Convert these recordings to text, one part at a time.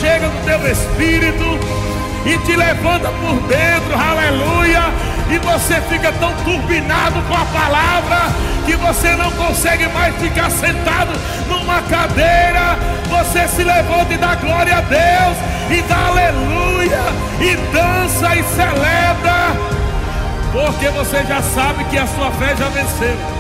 chega no teu espírito e te levanta por dentro, aleluia. E você fica tão turbinado com a palavra que você não consegue mais ficar sentado numa cadeira. Você se levanta e dá glória a Deus, e dá aleluia, e dança e celebra, porque você já sabe que a sua fé já venceu.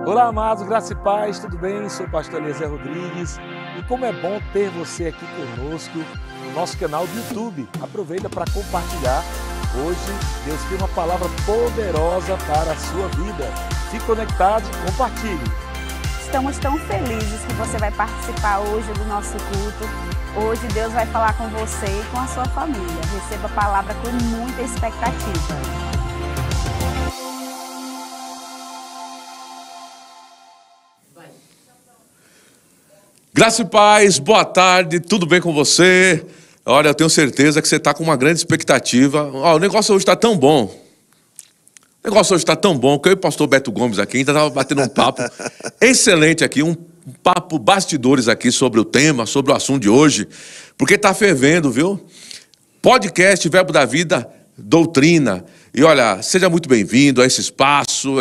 Olá, amados, graça e paz, tudo bem? Sou o pastor Eliezer Rodrigues e como é bom ter você aqui conosco no nosso canal do YouTube. Aproveita para compartilhar. Hoje Deus tem uma palavra poderosa para a sua vida. Fique conectado, compartilhe. Estamos tão felizes que você vai participar hoje do nosso culto. Hoje Deus vai falar com você e com a sua família. Receba a palavra com muita expectativa. Graça e paz, boa tarde, tudo bem com você? Olha, eu tenho certeza que você está com uma grande expectativa. O negócio hoje está tão bom. O negócio hoje está tão bom que eu e o pastor Beto Gomes aqui ainda estava batendo um papo excelente aqui, um papo bastidores aqui sobre o tema, sobre o assunto de hoje, porque está fervendo, viu? Podcast Verbo da Vida, doutrina. E olha, seja muito bem-vindo a esse espaço,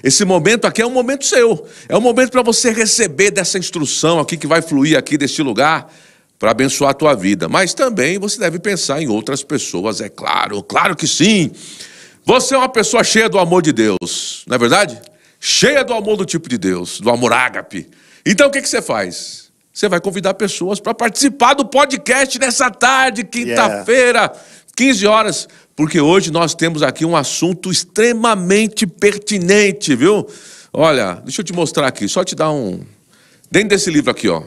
esse momento aqui é um momento seu. É um momento para você receber dessa instrução aqui que vai fluir aqui deste lugar para abençoar a tua vida. Mas também você deve pensar em outras pessoas, é claro, claro que sim. Você é uma pessoa cheia do amor de Deus, não é verdade? Cheia do amor do tipo de Deus, do amor ágape. Então o que você faz? Você vai convidar pessoas para participar do podcast nessa tarde, quinta-feira, 15 horas. Porque hoje nós temos aqui um assunto extremamente pertinente, viu? Olha, deixa eu te mostrar aqui, só te dar um... Dentro desse livro aqui, ó.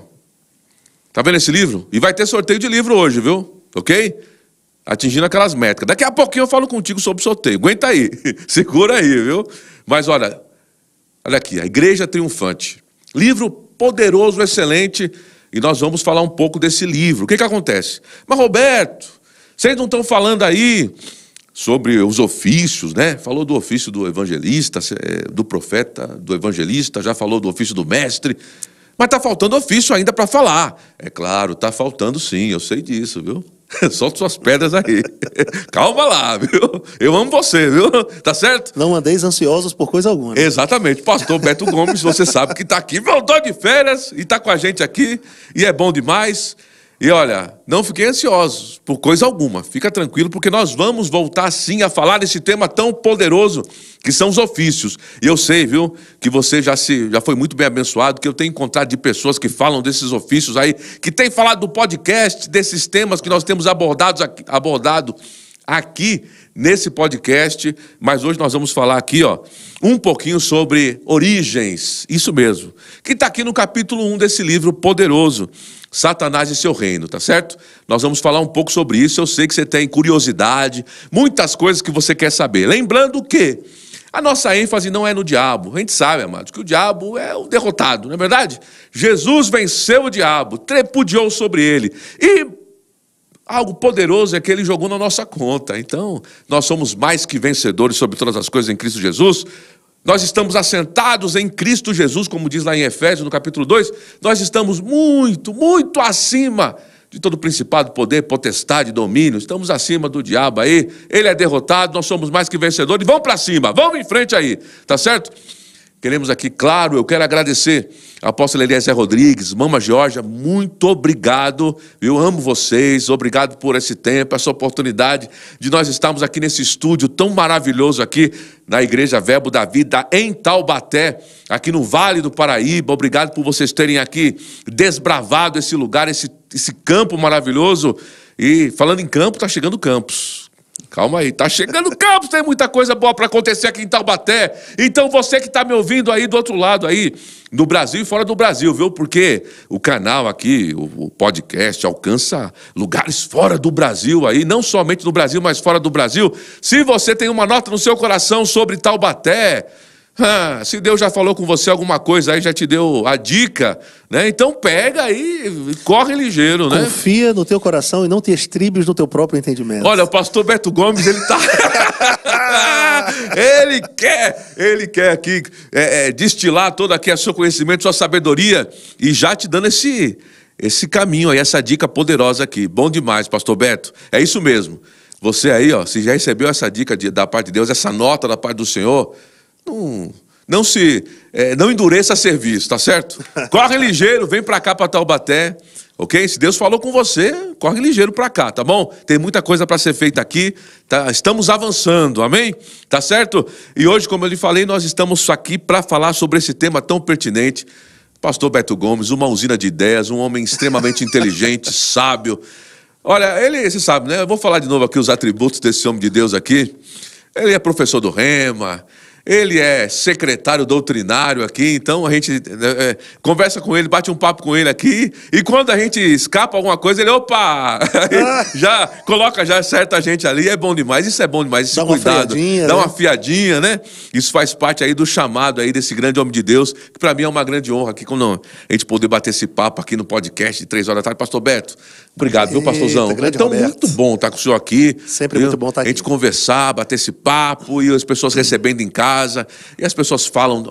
Tá vendo esse livro? E vai ter sorteio de livro hoje, viu? Ok? Atingindo aquelas métricas. Daqui a pouquinho eu falo contigo sobre sorteio. Aguenta aí, segura aí, viu? Mas olha aqui, a Igreja Triunfante. Livro poderoso, excelente, e nós vamos falar um pouco desse livro. O que acontece? Mas, Roberto, vocês não estão falando aí sobre os ofícios, né? Falou do ofício do evangelista, do profeta, do evangelista, já falou do ofício do mestre, mas está faltando ofício ainda para falar. É claro, está faltando sim, eu sei disso, viu? Solta suas pedras aí. Calma lá, viu? Eu amo você, viu? Tá certo? Não andeis ansiosos por coisa alguma. Né? Exatamente. Pastor Beto Gomes, você sabe que está aqui, voltou de férias e está com a gente aqui, e é bom demais. E olha, não fiquem ansiosos por coisa alguma, fica tranquilo, porque nós vamos voltar sim a falar desse tema tão poderoso que são os ofícios. E eu sei, viu, que você já foi muito bem abençoado, que eu tenho encontrado de pessoas que falam desses ofícios aí, que têm falado do podcast, desses temas que nós temos abordado aqui nesse podcast, mas hoje nós vamos falar aqui, ó, um pouquinho sobre origens, isso mesmo, que está aqui no capítulo 1 desse livro poderoso, Satanás e seu reino, tá certo? Nós vamos falar um pouco sobre isso, eu sei que você tem curiosidade, muitas coisas que você quer saber. Lembrando que a nossa ênfase não é no diabo, a gente sabe, amados, que o diabo é o derrotado, não é verdade? Jesus venceu o diabo, tripudiou sobre ele, e algo poderoso é que ele jogou na nossa conta. Então, nós somos mais que vencedores sobre todas as coisas em Cristo Jesus. Nós estamos assentados em Cristo Jesus, como diz lá em Efésios, no capítulo 2. Nós estamos muito, muito acima de todo principado, poder, potestade, domínio. Estamos acima do diabo aí. Ele é derrotado, nós somos mais que vencedores. Vamos para cima, vamos em frente aí, tá certo? Queremos aqui, claro, eu quero agradecer a apóstola Eliezer Rodrigues, Mama Georgia, muito obrigado, eu amo vocês, obrigado por esse tempo, essa oportunidade de nós estarmos aqui nesse estúdio tão maravilhoso aqui na Igreja Verbo da Vida, em Taubaté, aqui no Vale do Paraíba. Obrigado por vocês terem aqui desbravado esse lugar, esse campo maravilhoso. E falando em campo, está chegando Campos. Calma aí, tá chegando Campos, tem muita coisa boa para acontecer aqui em Taubaté. Então você que está me ouvindo aí do outro lado aí, do Brasil e fora do Brasil, viu? Porque o canal aqui, o podcast, alcança lugares fora do Brasil aí, não somente no Brasil, mas fora do Brasil. Se você tem uma nota no seu coração sobre Taubaté, se Deus já falou com você alguma coisa aí, já te deu a dica, né? Então pega aí e corre ligeiro, né? Confia no teu coração e não te estribes no teu próprio entendimento. Olha, o pastor Beto Gomes, ele tá... ele quer aqui destilar todo aqui o seu conhecimento, sua sabedoria, e já te dando esse caminho aí, essa dica poderosa aqui. Bom demais, pastor Beto. É isso mesmo. Você aí, ó, se já recebeu essa dica da parte de Deus, essa nota da parte do Senhor... Não endureça serviço, tá certo? Corre ligeiro, vem pra cá, pra Taubaté, ok? Se Deus falou com você, corre ligeiro pra cá, tá bom? Tem muita coisa pra ser feita aqui, tá? Estamos avançando, amém? Tá certo? E hoje, como eu lhe falei, nós estamos aqui pra falar sobre esse tema tão pertinente. Pastor Beto Gomes, uma usina de ideias, um homem extremamente inteligente, sábio. Olha, você sabe, né? Eu vou falar de novo aqui os atributos desse homem de Deus aqui. Ele é professor do Rema, ele é secretário doutrinário aqui, então a gente conversa com ele, bate um papo com ele aqui, e quando a gente escapa alguma coisa, ele, opa, já coloca, já acerta a gente ali, é bom demais, isso é bom demais, esse cuidado, dá uma fiadinha, né? Isso faz parte aí do chamado aí desse grande homem de Deus, que para mim é uma grande honra aqui, quando a gente poder bater esse papo aqui no podcast de 3 horas da tarde. Pastor Beto, obrigado, viu, pastorzão? Então, muito bom estar com o senhor aqui. Sempre muito bom estar aqui. A gente conversar, bater esse papo, e as pessoas recebendo em casa, e as pessoas falam,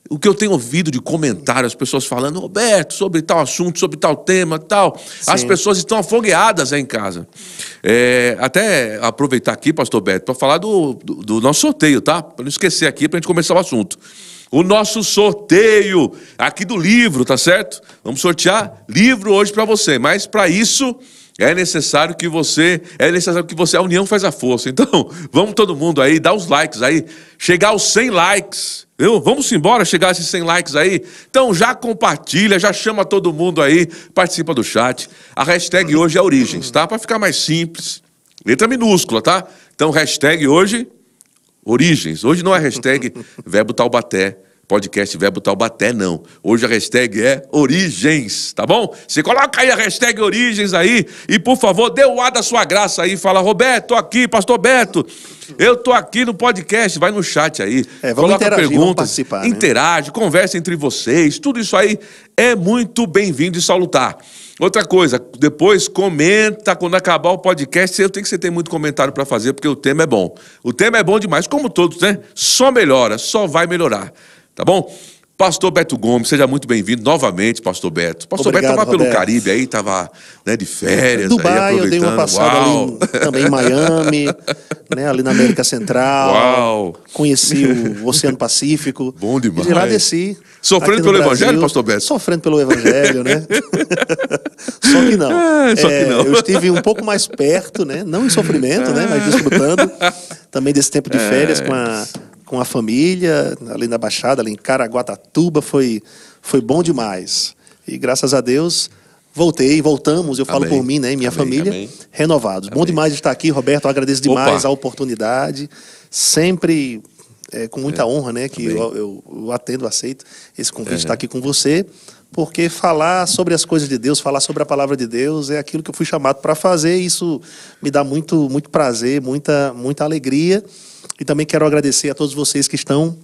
o que eu tenho ouvido de comentários, as pessoas falando, Roberto, sobre tal assunto, sobre tal tema, tal. Sim. As pessoas estão afogueadas aí em casa. Até aproveitar aqui, pastor Beto, para falar do nosso sorteio, tá? Para não esquecer aqui, para a gente começar o assunto. O nosso sorteio aqui do livro, tá certo? Vamos sortear livro hoje para você, mas para isso... É necessário que a união faz a força. Então, vamos todo mundo aí, dar os likes aí, chegar aos 100 likes, viu? Vamos embora chegar a esses 100 likes aí. Então, já compartilha, já chama todo mundo aí, participa do chat. A hashtag hoje é Origens, tá? Para ficar mais simples, letra minúscula, tá? Então, hashtag hoje, Origens. Hoje não é hashtag Verbo Taubaté. Podcast Verbo Taubaté, não. Hoje a hashtag é Origens, tá bom? Você coloca aí a hashtag Origens aí e, por favor, dê o ar da sua graça aí. Fala, Roberto, tô aqui, pastor Beto, eu tô aqui no podcast. Vai no chat aí, coloca perguntas, interage, conversa entre vocês. Tudo isso aí é muito bem-vindo e salutar. Outra coisa, depois comenta quando acabar o podcast. Eu tenho que você tem muito comentário para fazer, porque o tema é bom. O tema é bom demais, como todos, né? Só melhora, só vai melhorar. Tá bom? Pastor Beto Gomes, seja muito bem-vindo novamente, pastor Beto. Pastor Beto estava pelo Caribe aí, estava de férias. Dubai, aí, aproveitando. Eu dei uma passada ali também em Miami, né, ali na América Central. Uau! Conheci o Oceano Pacífico. Bom demais. E lá desci. Sofrendo pelo Evangelho, pastor Beto? Sofrendo pelo Evangelho, né? Só que não. Só que não. Eu estive um pouco mais perto, né? Não em sofrimento, né? Mas desfrutando também desse tempo de férias com a família, ali na Baixada, ali em Caraguatatuba, foi bom demais. E graças a Deus, voltamos, eu falo por mim, né, e minha família, renovados. Bom demais de estar aqui, Roberto, eu agradeço demais a oportunidade, sempre com muita honra, né, que eu atendo, aceito esse convite de estar aqui com você, porque falar sobre as coisas de Deus, falar sobre a palavra de Deus é aquilo que eu fui chamado para fazer, e isso me dá muito prazer, muita alegria. E também quero agradecer a todos vocês que estão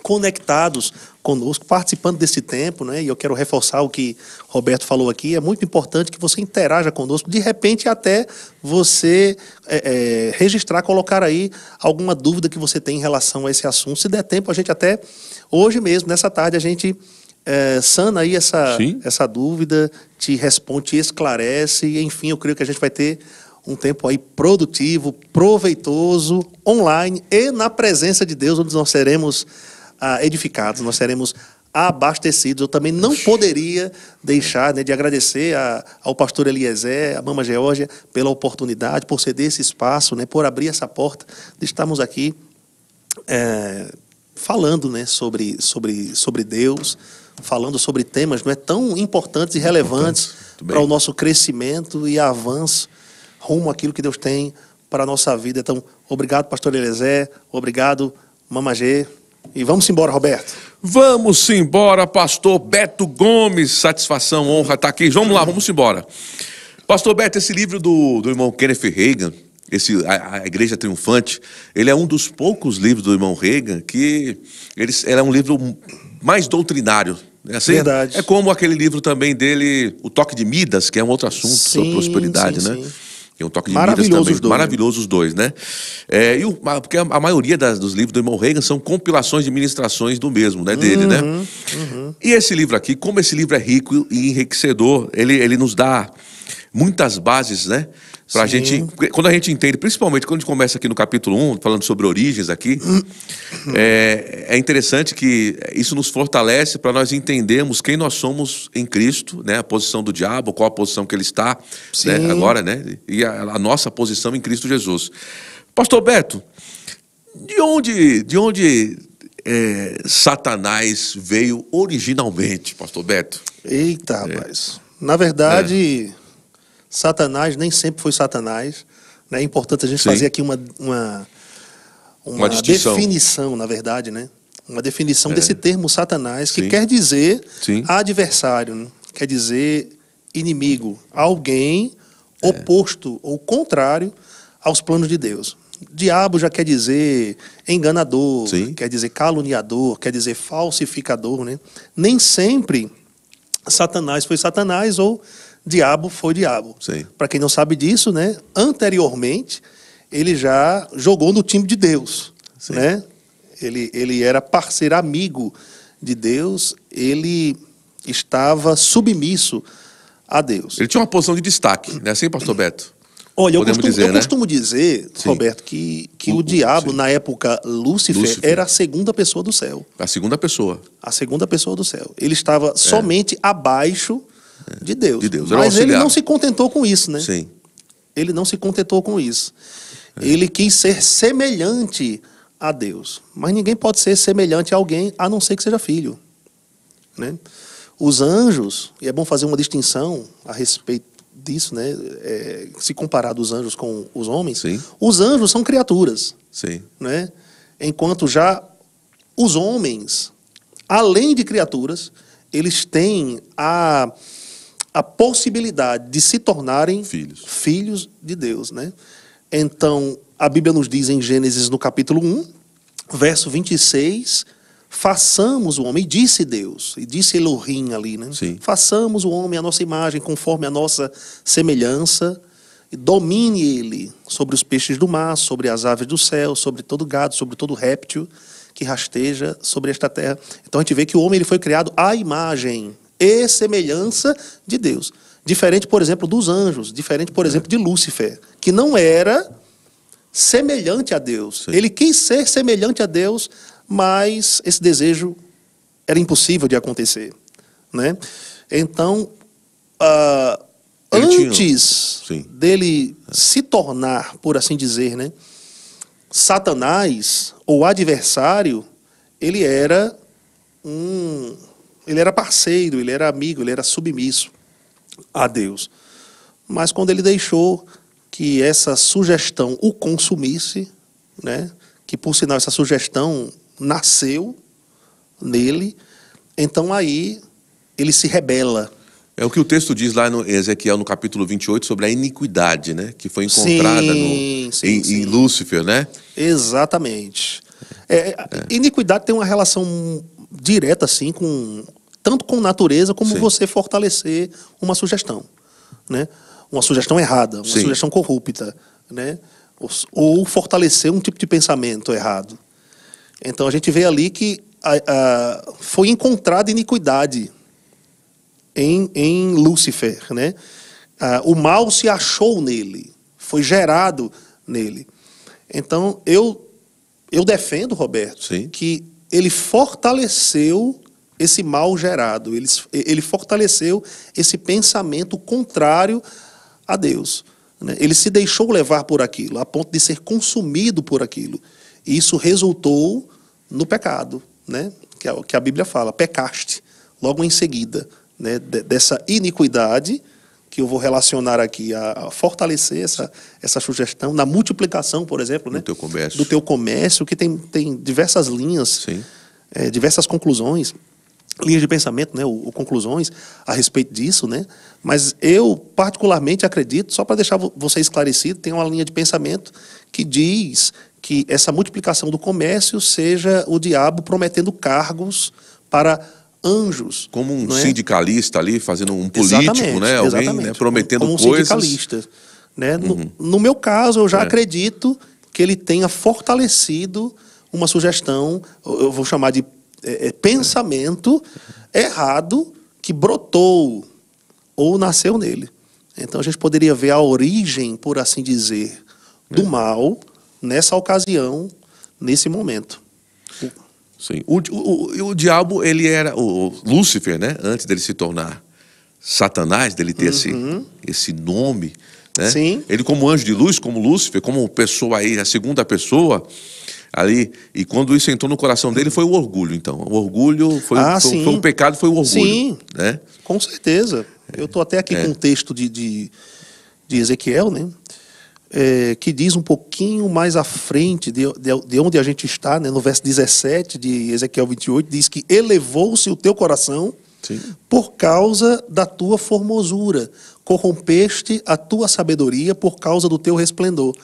conectados conosco, participando desse tempo, né? E eu quero reforçar o que Roberto falou aqui. É muito importante que você interaja conosco. De repente, até você registrar, colocar aí alguma dúvida que você tem em relação a esse assunto. Se der tempo, a gente até, hoje mesmo, nessa tarde, a gente sana aí essa dúvida, te responde, te esclarece, e enfim, eu creio que a gente vai ter um tempo aí produtivo, proveitoso, online e na presença de Deus, onde nós seremos edificados, nós seremos abastecidos. Eu também não poderia deixar, né, de agradecer ao pastor Eliezer, à Mama Geórgia, pela oportunidade, por ceder esse espaço, né, por abrir essa porta de estarmos aqui falando, né, sobre Deus, falando sobre temas, não é, tão importantes e relevantes para o nosso crescimento e avanço rumo àquilo que Deus tem para a nossa vida. Então, obrigado, pastor Eliezer, obrigado, Mama G. E vamos embora, Roberto. Vamos embora, pastor Beto Gomes. Satisfação, honra estar aqui. Vamos lá, vamos embora. Pastor Beto, esse livro do irmão Kenneth Hagin, a Igreja Triunfante, ele é um dos poucos livros do irmão Hagin que ele é um livro mais doutrinário. Assim, verdade. É como aquele livro também dele, O Toque de Midas, que é um outro assunto sobre prosperidade, né? Sim. É um toque de Midas também. Os dois, maravilhoso os dois, né? Porque a maioria dos livros do irmão Hagin são compilações de ministrações do mesmo, né? Dele, né? E esse livro aqui, como esse livro é rico e enriquecedor, ele nos dá muitas bases, né? Pra gente, quando a gente entende, principalmente quando a gente começa aqui no capítulo 1, falando sobre origens aqui, é interessante que isso nos fortalece para nós entendermos quem nós somos em Cristo, né? A posição do diabo, qual a posição que ele está, né? Agora, né? E a nossa posição em Cristo Jesus. Pastor Beto, de onde Satanás veio originalmente, pastor Beto? Eita, rapaz. Na verdade, Satanás nem sempre foi Satanás. É importante a gente fazer aqui uma definição, na verdade, né? Uma definição desse termo Satanás, que quer dizer adversário, né? Quer dizer inimigo, alguém oposto ou contrário aos planos de Deus. Diabo já quer dizer enganador, quer dizer caluniador, quer dizer falsificador, né? Nem sempre Satanás foi Satanás ou diabo foi diabo. Para quem não sabe disso, né? Anteriormente, ele já jogou no time de Deus, né? Ele era parceiro, amigo de Deus, ele estava submisso a Deus. Ele tinha uma posição de destaque, não é assim, pastor Beto? Olha, eu costumo dizer, Roberto, que o diabo, na época, Lúcifer, era a segunda pessoa do céu. A segunda pessoa. A segunda pessoa do céu. Ele estava somente abaixo de Deus. Mas ele não se contentou com isso, né? Ele não se contentou com isso. Ele quis ser semelhante a Deus. Mas ninguém pode ser semelhante a alguém, a não ser que seja filho, né? Os anjos, e é bom fazer uma distinção a respeito disso, né? Se comparar dos anjos com os homens, os anjos são criaturas, né? Enquanto já os homens, além de criaturas, eles têm a possibilidade de se tornarem filhos de Deus, né? Então, a Bíblia nos diz em Gênesis, no capítulo 1, verso 26, façamos o homem, e disse Deus, e disse Elohim ali, né? Façamos o homem à nossa imagem, conforme a nossa semelhança, e domine ele sobre os peixes do mar, sobre as aves do céu, sobre todo gado, sobre todo réptil que rasteja sobre esta terra. Então a gente vê que o homem ele foi criado à imagem e semelhança de Deus. Diferente, por exemplo, dos anjos, diferente, por exemplo, de Lúcifer, que não era semelhante a Deus. Ele quis ser semelhante a Deus, mas esse desejo era impossível de acontecer, né? Então, antes dele se tornar, por assim dizer, né, Satanás, ou adversário, ele era parceiro, ele era amigo, ele era submisso a Deus. Mas quando ele deixou que essa sugestão o consumisse, né, que por sinal essa sugestão nasceu nele, então aí ele se rebela. É o que o texto diz lá no Ezequiel, no capítulo 28, sobre a iniquidade, né, que foi encontrada em Lúcifer, né? Exatamente. Iniquidade tem uma relação direta, assim, tanto com natureza, como você fortalecer uma sugestão, né? Uma sugestão errada, uma sugestão corrupta, né? Ou fortalecer um tipo de pensamento errado. Então a gente vê ali que foi encontrada iniquidade em Lúcifer, né? O mal se achou nele, foi gerado nele. Então, eu defendo, Roberto, Sim. que ele fortaleceu esse mal gerado, ele fortaleceu esse pensamento contrário a Deus, né? Ele se deixou levar por aquilo, a ponto de ser consumido por aquilo. E isso resultou no pecado, né? Que a Bíblia fala, pecaste, logo em seguida, né? Dessa iniquidade, que eu vou relacionar aqui a fortalecer essa sugestão, na multiplicação, por exemplo, né? Do teu comércio, que tem diversas linhas, diversas conclusões, linhas de pensamento, né? Conclusões a respeito disso, né? Mas eu particularmente acredito, só para deixar você esclarecido, tem uma linha de pensamento que diz que essa multiplicação do comércio seja o diabo prometendo cargos para anjos. Como um sindicalista ali, fazendo um político, né? Alguém, né, prometendo como um coisas. Sindicalista, né? No meu caso, eu já acredito que ele tenha fortalecido uma sugestão, eu vou chamar de pensamento errado que brotou ou nasceu nele. Então a gente poderia ver a origem, por assim dizer, do mal nessa ocasião, nesse momento. Sim. O diabo, ele era o Lúcifer, né? Antes dele se tornar Satanás, dele ter esse nome, né? Sim. Ele como anjo de luz, como Lúcifer, como pessoa aí, a segunda pessoa ali, e quando isso entrou no coração dele foi o orgulho, então. O orgulho foi um pecado, foi o orgulho. Sim, né? Com certeza. Eu estou até aqui com um texto de Ezequiel, né? Que diz um pouquinho mais à frente de onde a gente está, né? No verso 17 de Ezequiel 28, diz que elevou-se o teu coração por causa da tua formosura, corrompeste a tua sabedoria por causa do teu resplendor.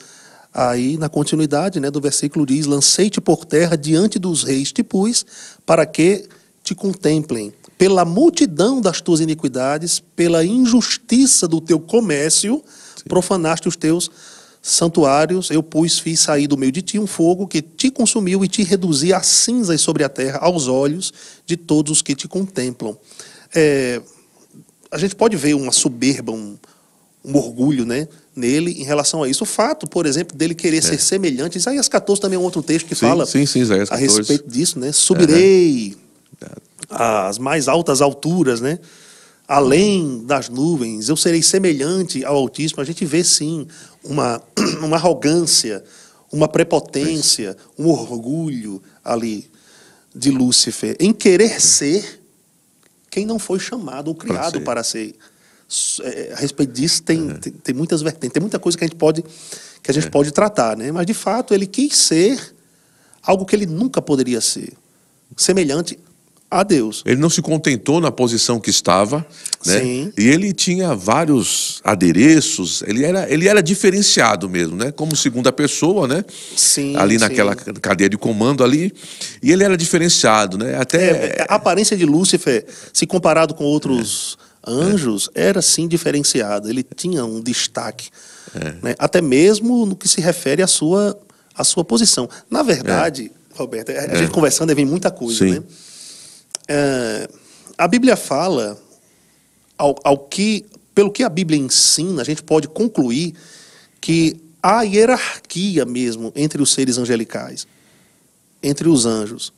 Aí, na continuidade, né, do versículo diz, lancei-te por terra diante dos reis, te pus para que te contemplem. Pela multidão das tuas iniquidades, pela injustiça do teu comércio, profanaste os teus santuários, eu fiz sair do meio de ti um fogo que te consumiu e te reduzia a cinzas sobre a terra, aos olhos de todos os que te contemplam. A gente pode ver uma soberba, um orgulho, né, nele em relação a isso. O fato, por exemplo, dele querer ser semelhante. Isaías 14 também é um outro texto que fala Isaías 14. A respeito disso, né? Subirei às mais altas alturas, né? Além das nuvens, eu serei semelhante ao Altíssimo. A gente vê, sim, uma arrogância, uma prepotência, um orgulho ali de Lúcifer, em querer ser quem não foi chamado ou criado para ser. A respeito disso tem muitas vertentes, tem muita coisa que a gente pode tratar, né? Mas, de fato, ele quis ser algo que ele nunca poderia ser, semelhante a Deus. Ele não se contentou na posição que estava, né? Sim. E ele tinha vários adereços, ele era diferenciado mesmo, né? Como segunda pessoa, né? Sim, ali naquela cadeia de comando ali, e ele era diferenciado, né? Até a aparência de Lúcifer, se comparado com outros anjos, era sim diferenciada. Ele tinha um destaque, né? Até mesmo no que se refere à sua posição. Na verdade, Roberto, a gente conversando, vem muita coisa, né? A Bíblia fala, pelo que a Bíblia ensina, a gente pode concluir que há hierarquia mesmo entre os seres angelicais, entre os anjos.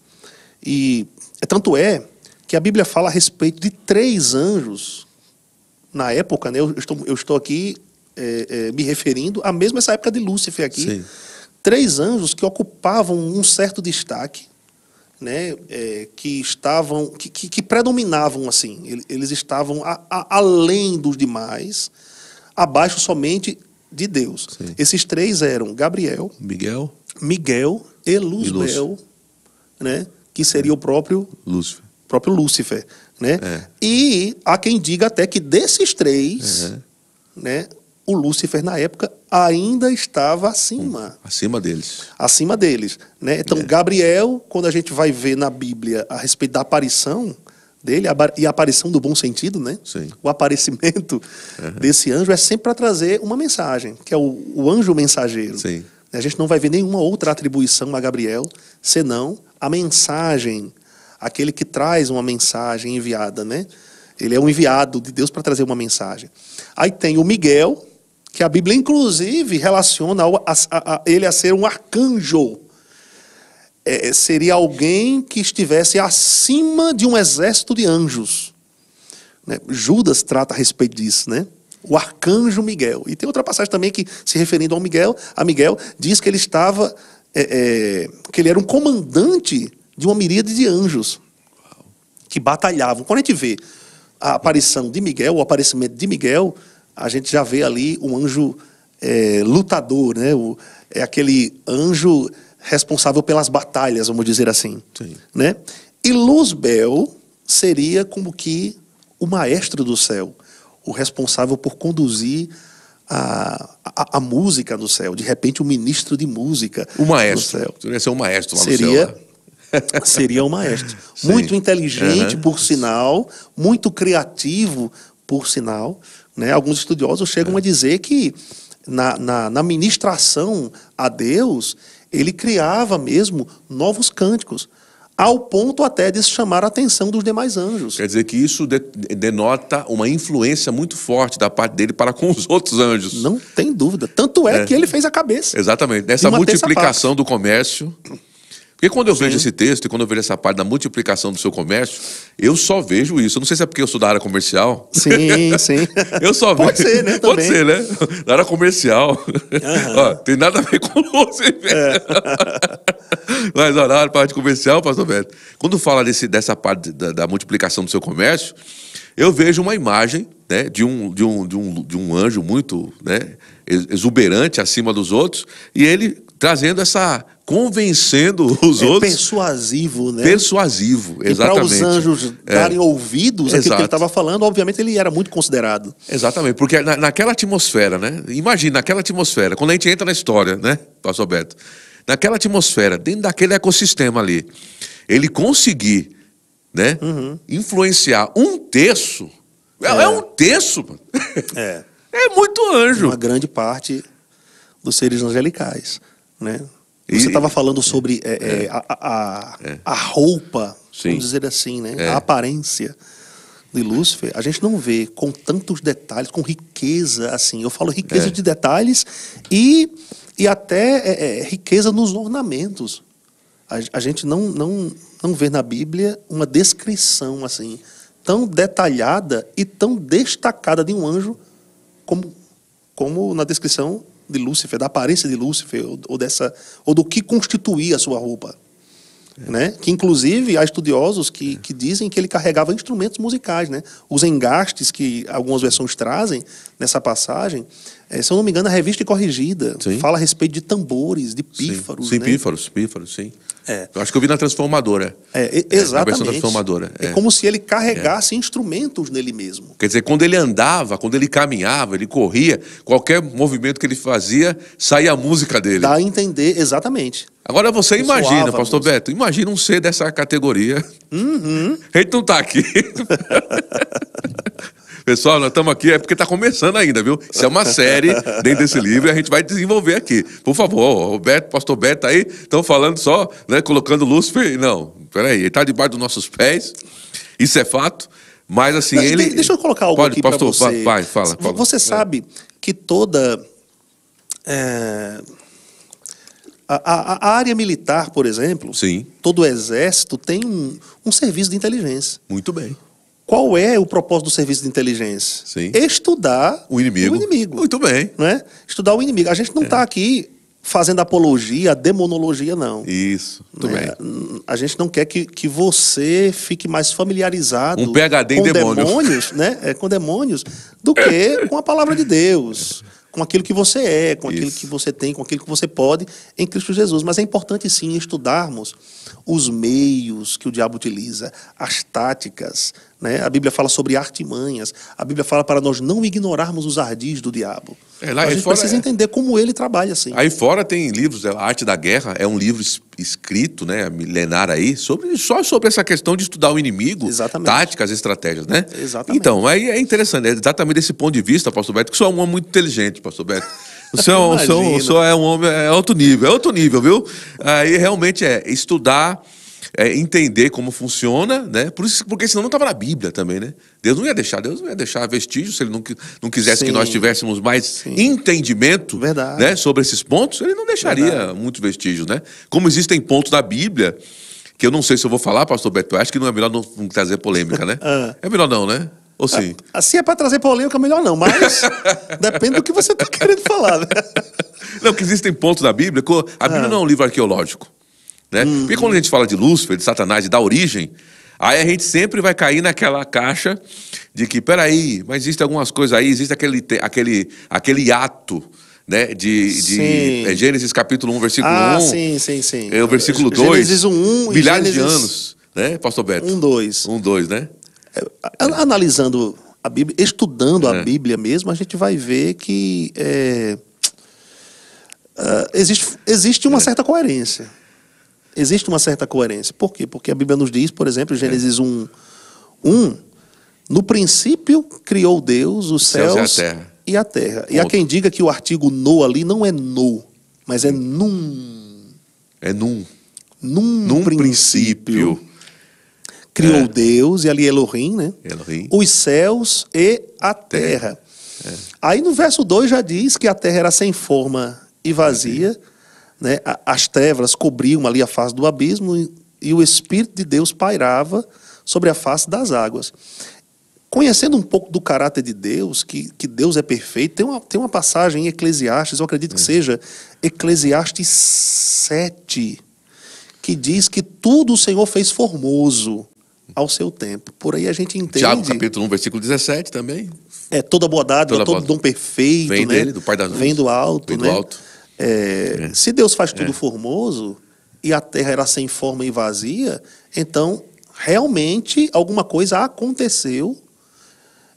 E tanto é que a Bíblia fala a respeito de 3 anjos na época, né? Eu estou aqui me referindo à mesma essa época de Lúcifer aqui. Sim. 3 anjos que ocupavam um certo destaque, né? Que predominavam assim. Eles estavam além dos demais, abaixo somente de Deus. Sim. Esses 3 eram Gabriel, Miguel e Luzbel, né? Que seria o próprio Lúcifer, né? E há quem diga até que desses 3, né, o Lúcifer na época ainda estava acima deles, né? Então Gabriel, quando a gente vai ver na Bíblia a respeito da aparição dele, e a aparição do bom sentido, né? Sim. O aparecimento desse anjo é sempre para trazer uma mensagem, que é o anjo mensageiro. Sim. A gente não vai ver nenhuma outra atribuição a Gabriel, senão a mensagem aquele que traz uma mensagem enviada, né? Ele é um enviado de Deus para trazer uma mensagem. Aí tem o Miguel, que a Bíblia, inclusive, relaciona ele a ser um arcanjo. Seria alguém que estivesse acima de um exército de anjos. Né? Judas trata a respeito disso, né? O arcanjo Miguel. E tem outra passagem também que, se referindo a Miguel, diz que ele estava, que ele era um comandante de uma miríade de anjos que batalhavam. Quando a gente vê a aparição de Miguel, o aparecimento de Miguel, a gente já vê ali um anjo lutador, né? É aquele anjo responsável pelas batalhas, vamos dizer assim. Sim. Né? E Luzbel seria como que o maestro do céu, o responsável por conduzir a música no céu. De repente, o ministro de música O maestro. do céu. Seria ser um maestro lá no céu. Né? Seria o maestro. Sim. Muito inteligente, Uhum. por sinal, muito criativo, por sinal. Né? Alguns estudiosos chegam a dizer que na ministração a Deus, ele criava mesmo novos cânticos, ao ponto até de chamar a atenção dos demais anjos. Quer dizer que isso denota uma influência muito forte da parte dele para com os outros anjos. Não tem dúvida. Tanto é que ele fez a cabeça. Exatamente. Nessa uma multiplicação do comércio. Porque quando eu vejo esse texto e quando eu vejo essa parte da multiplicação do seu comércio, eu só vejo isso. Eu não sei se é porque eu sou da área comercial. Sim, sim. Eu só vejo. Pode ser, né? Pode Também. ser, né? Da área comercial. Ó, tem nada a ver com você. Mas ó, na área parte comercial, pastor Beto, quando fala dessa parte da multiplicação do seu comércio, eu vejo uma imagem, né, de um anjo muito, né, exuberante acima dos outros, e ele trazendo convencendo os outros. Persuasivo, né? Persuasivo, E exatamente. para os anjos darem ouvidos àquilo que ele estava falando, obviamente ele era muito considerado. Exatamente, porque naquela atmosfera, né? Imagina, naquela atmosfera, quando a gente entra na história, né, pastor Beto? Naquela atmosfera, dentro daquele ecossistema ali, ele conseguir, né, influenciar um terço. É um terço, mano. É muito anjo. Uma grande parte dos seres angelicais, né? Você estava falando sobre a roupa, Sim. vamos dizer assim, né? A aparência de Lúcifer. A gente não vê com tantos detalhes, com riqueza, assim. Eu falo riqueza de detalhes e até riqueza nos ornamentos. A gente não vê na Bíblia uma descrição assim tão detalhada e tão destacada de um anjo como na descrição de Lúcifer, da aparência de Lúcifer, ou do que constituía a sua roupa. Né? Que, inclusive, há estudiosos que dizem que ele carregava instrumentos musicais. Né? Os engastes que algumas versões trazem nessa passagem, se eu não me engano, a Revista e Corrigida fala a respeito de tambores, de pífaros. Sim, né? pífaros, sim. Eu acho que eu vi na Transformadora. Exatamente. Na versão Transformadora. É como se ele carregasse instrumentos nele mesmo. Quer dizer, quando ele andava, quando ele caminhava, ele corria, qualquer movimento que ele fazia, saía a música dele. Dá a entender, exatamente. Agora você imagina, Soava pastor Beto, imagina um ser dessa categoria. A gente não está aqui. Pessoal, nós estamos aqui, porque está começando ainda, viu? Isso é uma série dentro desse livro e a gente vai desenvolver aqui. Por favor, Roberto, pastor Beto aí, estão falando só, né, colocando Lúcifer. Não, peraí, ele está debaixo dos nossos pés, isso é fato, mas assim, ele... Deixa eu colocar algo aqui para você. Vai, fala. Você sabe que toda... A área militar, por exemplo, Sim. todo o exército tem um serviço de inteligência. Muito bem. Qual é o propósito do serviço de inteligência? Sim. Estudar o inimigo. Muito bem. Não é? Estudar o inimigo. A gente não está aqui fazendo apologia, demonologia, não. Isso, muito bem. A gente não quer que você fique mais familiarizado um PhD em demônios, né? Com demônios, do que com a palavra de Deus. Com aquilo que você é, com aquilo que você tem, com aquilo que você pode em Cristo Jesus. Mas é importante, sim, estudarmos os meios que o diabo utiliza, as táticas. Né? A Bíblia fala sobre artimanhas. A Bíblia fala para nós não ignorarmos os ardis do diabo. A gente precisa entender como ele trabalha assim. Aí fora tem livros, A Arte da Guerra, é um livro escrito, né, milenar aí, só sobre essa questão de estudar o inimigo, Exatamente. Táticas, estratégias, né? Exatamente. Então, aí é interessante, exatamente desse ponto de vista, pastor Beto, que o senhor é um homem muito inteligente, pastor Beto. O senhor é um homem, é outro nível, viu? Aí realmente estudar entender como funciona, né? Porque senão não estava na Bíblia também, né? Deus não ia deixar vestígios se ele não quisesse que nós tivéssemos mais entendimento, né, sobre esses pontos, ele não deixaria muitos vestígios, né? Como existem pontos da Bíblia que eu não sei se eu vou falar, pastor Beto, eu acho que não é melhor não trazer polêmica, né? É melhor não, né? Ou sim? Assim é para trazer polêmica, melhor não, mas depende do que você está querendo falar, né? Não, que existem pontos da Bíblia, a Bíblia não é um livro arqueológico, né? Porque quando a gente fala de Lúcifer, de Satanás e da origem, aí a gente sempre vai cair naquela caixa de que, peraí, mas existem algumas coisas aí, existe aquele ato, né, de Gênesis capítulo 1, versículo 1. Sim. O versículo 2. Gênesis 1 milhares de anos, né, pastor Beto? 1:2, né? Analisando a Bíblia, estudando a Bíblia mesmo, a gente vai ver que existe uma certa coerência. Existe uma certa coerência. Por quê? Porque a Bíblia nos diz, por exemplo, Gênesis 1, no princípio criou Deus os céus e a terra. E há quem diga que o artigo no ali não é no, mas é num. É num. Num princípio. Criou Deus, e ali Elohim, né? Elohim. Os céus e a terra. Aí no verso 2 já diz que a terra era sem forma e vazia, né? As trevas cobriam ali a face do abismo e o Espírito de Deus pairava sobre a face das águas. Conhecendo um pouco do caráter de Deus, que Deus é perfeito, tem uma passagem em Eclesiastes, eu acredito que seja Eclesiastes 7, que diz que tudo o Senhor fez formoso ao seu tempo. Por aí a gente entende... Tiago, capítulo 1, versículo 17 também. Toda boa dádiva, todo dom perfeito, vem né? dele, do Pai das luzes. Vem do alto, vem né? do alto. Se Deus faz tudo formoso e a terra era sem forma e vazia, então realmente alguma coisa aconteceu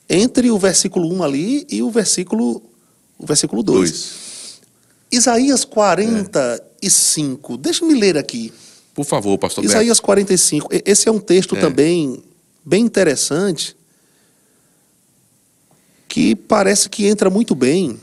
entre o versículo 1 ali e o versículo 2. Isaías 45. Deixa-me ler aqui. Por favor, pastor Beto. Isaías 45. Esse é um texto também bem interessante, que parece que entra muito bem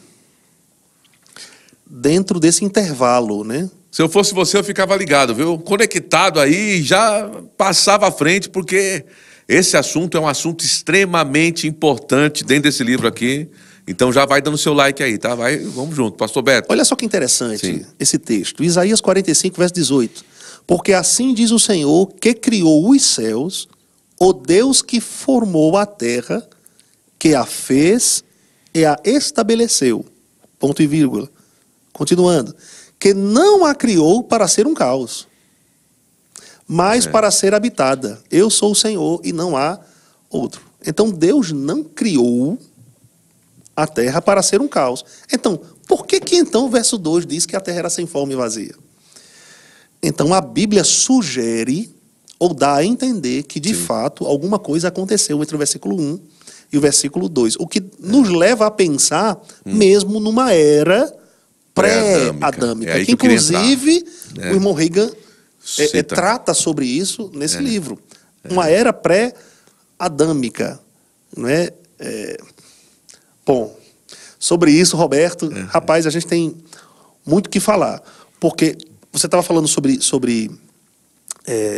dentro desse intervalo, né? Se eu fosse você, eu ficava ligado, viu? Conectado aí, já passava à frente, porque esse assunto é um assunto extremamente importante dentro desse livro aqui. Então já vai dando seu like aí, tá? Vamos junto, pastor Beto. Olha só que interessante esse texto. Isaías 45, verso 18. Porque assim diz o Senhor, que criou os céus, o Deus que formou a terra, que a fez e a estabeleceu. Ponto e vírgula. Continuando. Que não a criou para ser um caos, mas para ser habitada. Eu sou o Senhor e não há outro. Então Deus não criou a terra para ser um caos. Então, por que então o verso 2 diz que a terra era sem forma e vazia? Então a Bíblia sugere ou dá a entender que de fato alguma coisa aconteceu entre o versículo 1 e o versículo 2. O que nos leva a pensar mesmo numa era pré-adâmica. Que inclusive o irmão Reagan trata sobre isso nesse livro. Uma era pré-adâmica. Não é? Bom, sobre isso, Roberto, rapaz, a gente tem muito o que falar. Porque você estava falando sobre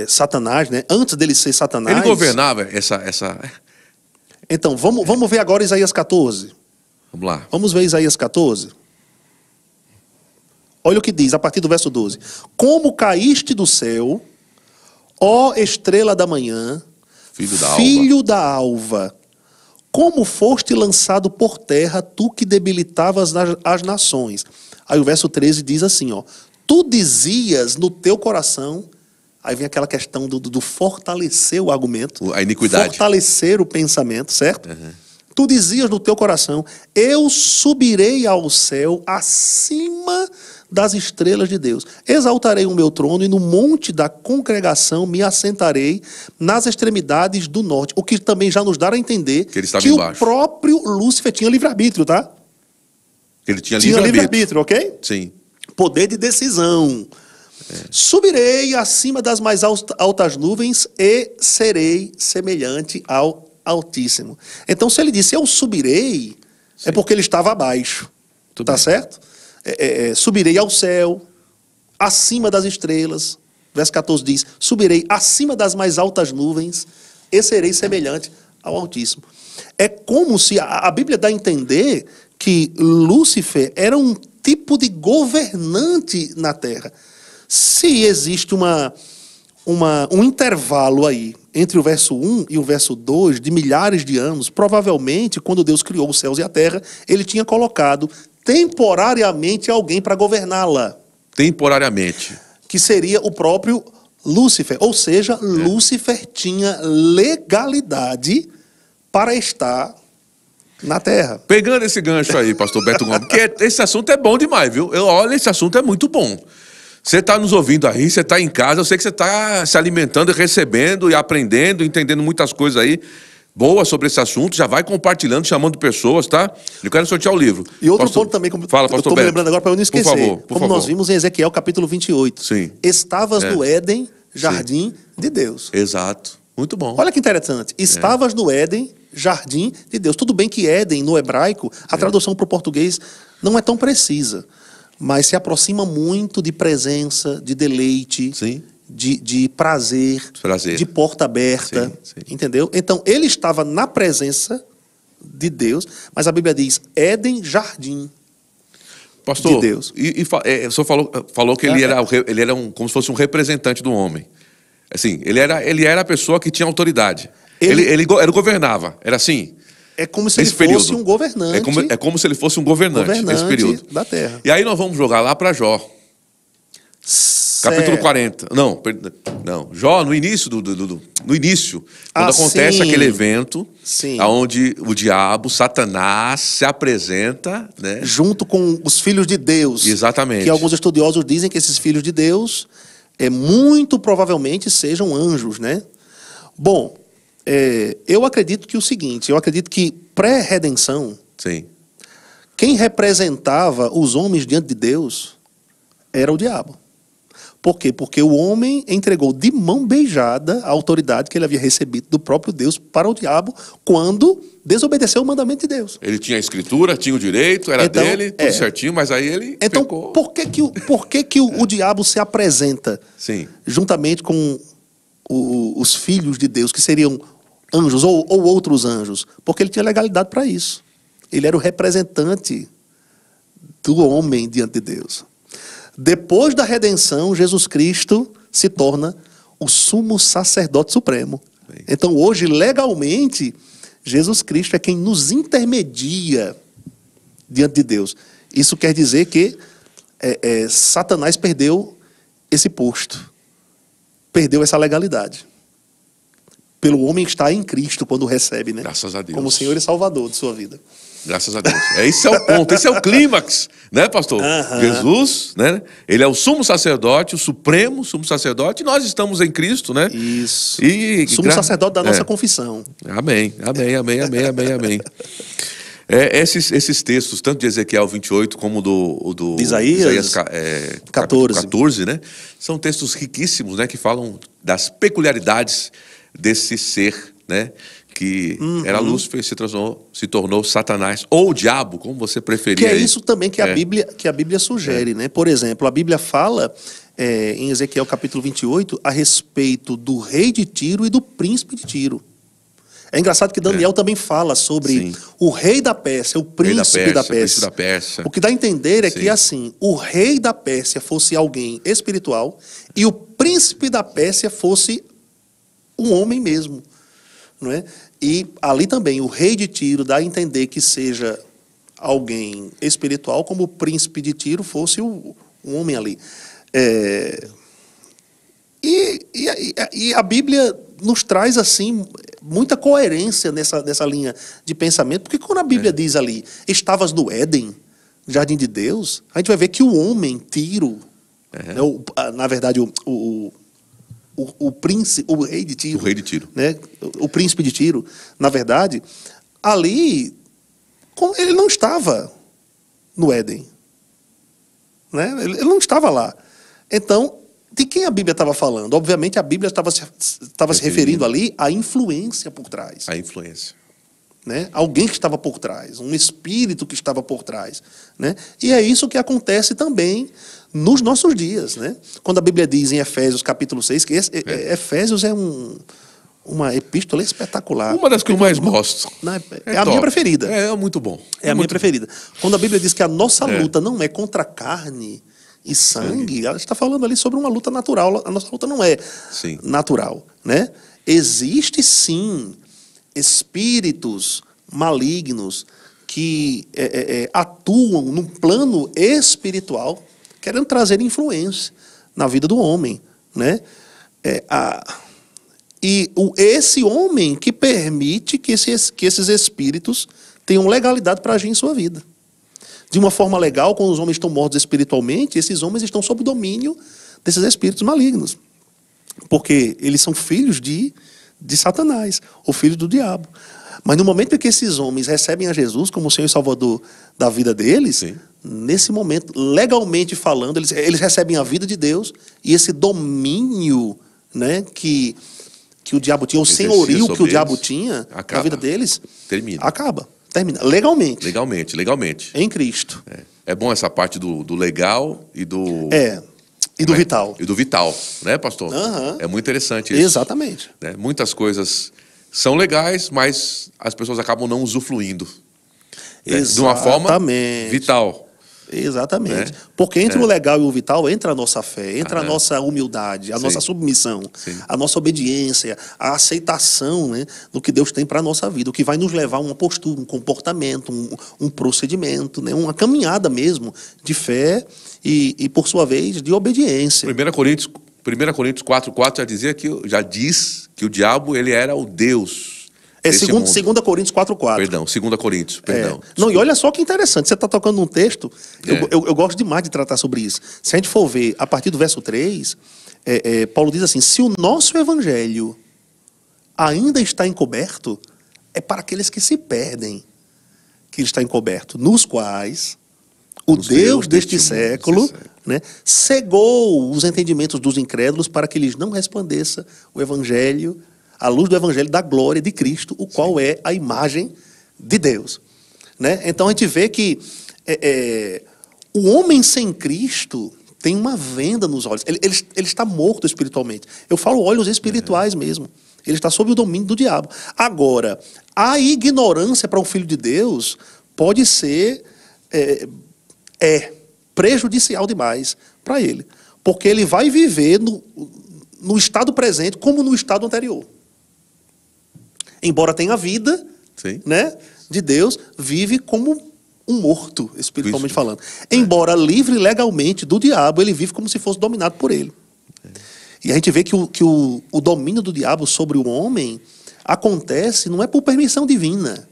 Satanás, né? Antes dele ser Satanás... Ele governava essa... Então, vamos ver agora Isaías 14. Vamos lá. Vamos ver Isaías 14. Olha o que diz, a partir do verso 12. Como caíste do céu, ó estrela da manhã, filho da alva, como foste lançado por terra, tu que debilitavas as nações. Aí o verso 13 diz assim, ó. Tu dizias no teu coração, aí vem aquela questão do fortalecer o argumento. A iniquidade. Fortalecer o pensamento, certo? Tu dizias no teu coração, eu subirei ao céu acima das estrelas de Deus. Exaltarei o meu trono e no monte da congregação me assentarei nas extremidades do norte. O que também já nos dá a entender que o próprio Lúcifer tinha livre-arbítrio, tá? Ele tinha livre-arbítrio, ok? Sim. Poder de decisão. Subirei acima das mais altas nuvens e serei semelhante ao Altíssimo. Então, se ele disse eu subirei, é porque ele estava abaixo. Tá certo? Subirei ao céu, acima das estrelas. Verso 14 diz: subirei acima das mais altas nuvens e serei semelhante ao Altíssimo. É como se a Bíblia dá a entender que Lúcifer era um tipo de governante na terra. Se existe um intervalo aí entre o verso 1 e o verso 2 de milhares de anos, provavelmente, quando Deus criou os céus e a terra, ele tinha colocado temporariamente alguém para governá-la. Temporariamente. Que seria o próprio Lúcifer. Ou seja, Lúcifer tinha legalidade para estar na terra. Pegando esse gancho aí, pastor Beto Gomes, porque esse assunto é bom demais, viu? Olha, esse assunto é muito bom. Você está nos ouvindo aí, você está em casa, eu sei que você está se alimentando, recebendo e aprendendo, entendendo muitas coisas aí boas sobre esse assunto. Já vai compartilhando, chamando pessoas, tá? Eu quero sortear o livro. E outro ponto também, como fala, eu estou me lembrando agora para eu não esquecer. Por favor. Nós vimos em Ezequiel capítulo 28. Sim. Estavas no Éden, jardim de Deus. Exato. Muito bom. Olha que interessante. Estavas no Éden, jardim de Deus. Tudo bem que Éden, no hebraico, a tradução para o português não é tão precisa, mas se aproxima muito de presença, de deleite, Sim. de prazer, de porta aberta. Sim. Entendeu? Então, ele estava na presença de Deus, mas a Bíblia diz Éden, jardim Pastor, de Deus. O senhor falou que ele era como se fosse um representante do homem. Assim, ele era a pessoa que tinha autoridade. Ele governava. Era assim? É como se ele fosse um governante. É como se ele fosse um governante nesse período. Da terra. E aí nós vamos jogar lá para Jó. Capítulo 40. Não, Jó, no início, no início, quando acontece sim. aquele evento, Sim. onde o diabo, Satanás, se apresenta, né? Junto com os filhos de Deus. Exatamente. Que alguns estudiosos dizem que esses filhos de Deus muito provavelmente sejam anjos, né? Bom, eu acredito que eu acredito que pré-redenção, Sim. quem representava os homens diante de Deus era o diabo. Por quê? Porque o homem entregou de mão beijada a autoridade que ele havia recebido do próprio Deus para o diabo quando desobedeceu o mandamento de Deus. Ele tinha a escritura, tinha o direito, era dele, tudo certinho, mas aí ele Então, pecou. por que o diabo se apresenta Sim. juntamente com os filhos de Deus, que seriam anjos ou outros anjos? Porque ele tinha legalidade para isso. Ele era o representante do homem diante de Deus. Depois da redenção, Jesus Cristo se torna o sumo sacerdote supremo. Sim. Então, hoje, legalmente, Jesus Cristo é quem nos intermedia diante de Deus. Isso quer dizer que Satanás perdeu esse posto. Perdeu essa legalidade. Pelo homem estar em Cristo quando recebe, né? Graças a Deus. Como Senhor e Salvador de sua vida. Graças a Deus. Esse é o ponto, esse é o clímax, né, pastor? Jesus, né? Ele é o sumo sacerdote, o supremo sumo sacerdote, e nós estamos em Cristo, né? Isso. E sumo sacerdote da nossa confissão. Amém. Esses textos, tanto de Ezequiel 28 como do Isaías 14, né? São textos riquíssimos, né? Que falam das peculiaridades desse ser, né? Que era Lúcifer e se tornou Satanás, ou o diabo, como você preferia. Que é isso também que a Bíblia sugere, né? Por exemplo, a Bíblia fala em Ezequiel capítulo 28 a respeito do rei de Tiro e do príncipe de Tiro. É engraçado que Daniel também fala sobre o rei da Pérsia, o príncipe da Pérsia. O que dá a entender é que assim, o rei da Pérsia fosse alguém espiritual e o príncipe da Pérsia fosse um homem mesmo. Não é? E ali também o rei de Tiro dá a entender que seja alguém espiritual, como o príncipe de Tiro fosse um homem ali. E a Bíblia nos traz assim muita coerência nessa linha de pensamento, porque quando a Bíblia diz ali, estavas no Éden, jardim de Deus, a gente vai ver que o homem, Tiro, na verdade o príncipe, o rei de Tiro. Né? O príncipe de Tiro, na verdade, ali, ele não estava no Éden. Né? Ele não estava lá. Então, de quem a Bíblia estava falando? Obviamente, a Bíblia estava se referindo ali à influência por trás. A influência. né? Alguém que estava por trás, um espírito que estava por trás, né? E é isso que acontece também nos nossos dias, né? Quando a Bíblia diz em Efésios capítulo 6, que Efésios é uma epístola espetacular. Uma das que eu mais gosto. É a minha preferida. É muito bom. É a minha preferida. Quando a Bíblia diz que a nossa luta não é contra a carne e sangue, ela está falando ali sobre uma luta natural. A nossa luta não é natural, né? Existe sim espíritos malignos que atuam num plano espiritual, querendo trazer influência na vida do homem, né? Esse homem que permite que esses espíritos tenham legalidade para agir em sua vida. De uma forma legal, quando os homens estão mortos espiritualmente, esses homens estão sob o domínio desses espíritos malignos. Porque eles são filhos de Satanás, ou filhos do diabo. Mas no momento em que esses homens recebem a Jesus como o Senhor e Salvador da vida deles, nesse momento, legalmente falando, eles recebem a vida de Deus e esse domínio, né, que o diabo tinha, o senhorio que o diabo tinha na vida deles, termina. Legalmente. Em Cristo. É bom essa parte do legal e do... E do vital. E do vital, né, pastor? É muito interessante isso. Exatamente. Né? Muitas coisas são legais, mas as pessoas acabam não usufruindo. De uma forma vital. Exatamente. Né? Porque entre o legal e o vital entra a nossa fé, entra a nossa humildade, a nossa submissão, a nossa obediência, a aceitação, né, do que Deus tem para a nossa vida, o que vai nos levar a uma postura, um comportamento, um procedimento, né, uma caminhada mesmo de fé e por sua vez, de obediência. 1 Coríntios 4:4 já diz que o diabo ele era o Deus. 2 Coríntios 4:4. Perdão, 2 Coríntios, perdão. Não, e olha só que interessante, você está tocando num texto, eu gosto demais de tratar sobre isso. Se a gente for ver, a partir do verso 3, Paulo diz assim, se o nosso evangelho ainda está encoberto, é para aqueles que se perdem que ele está encoberto, nos quais o Deus deste século, né, cegou os entendimentos dos incrédulos para que lhes não resplandeça o evangelho, a luz do evangelho da glória de Cristo, o qual é a imagem de Deus. Né? Então a gente vê que o homem sem Cristo tem uma venda nos olhos. Ele está morto espiritualmente. Eu falo olhos espirituais mesmo. Ele está sob o domínio do diabo. Agora, a ignorância para um filho de Deus pode ser prejudicial demais para ele. Porque ele vai viver no estado presente como no estado anterior. Embora tenha vida, né, de Deus, vive como um morto, espiritualmente falando. Embora livre legalmente do diabo, ele vive como se fosse dominado por ele. E a gente vê que o domínio do diabo sobre o homem acontece, não é por permissão divina,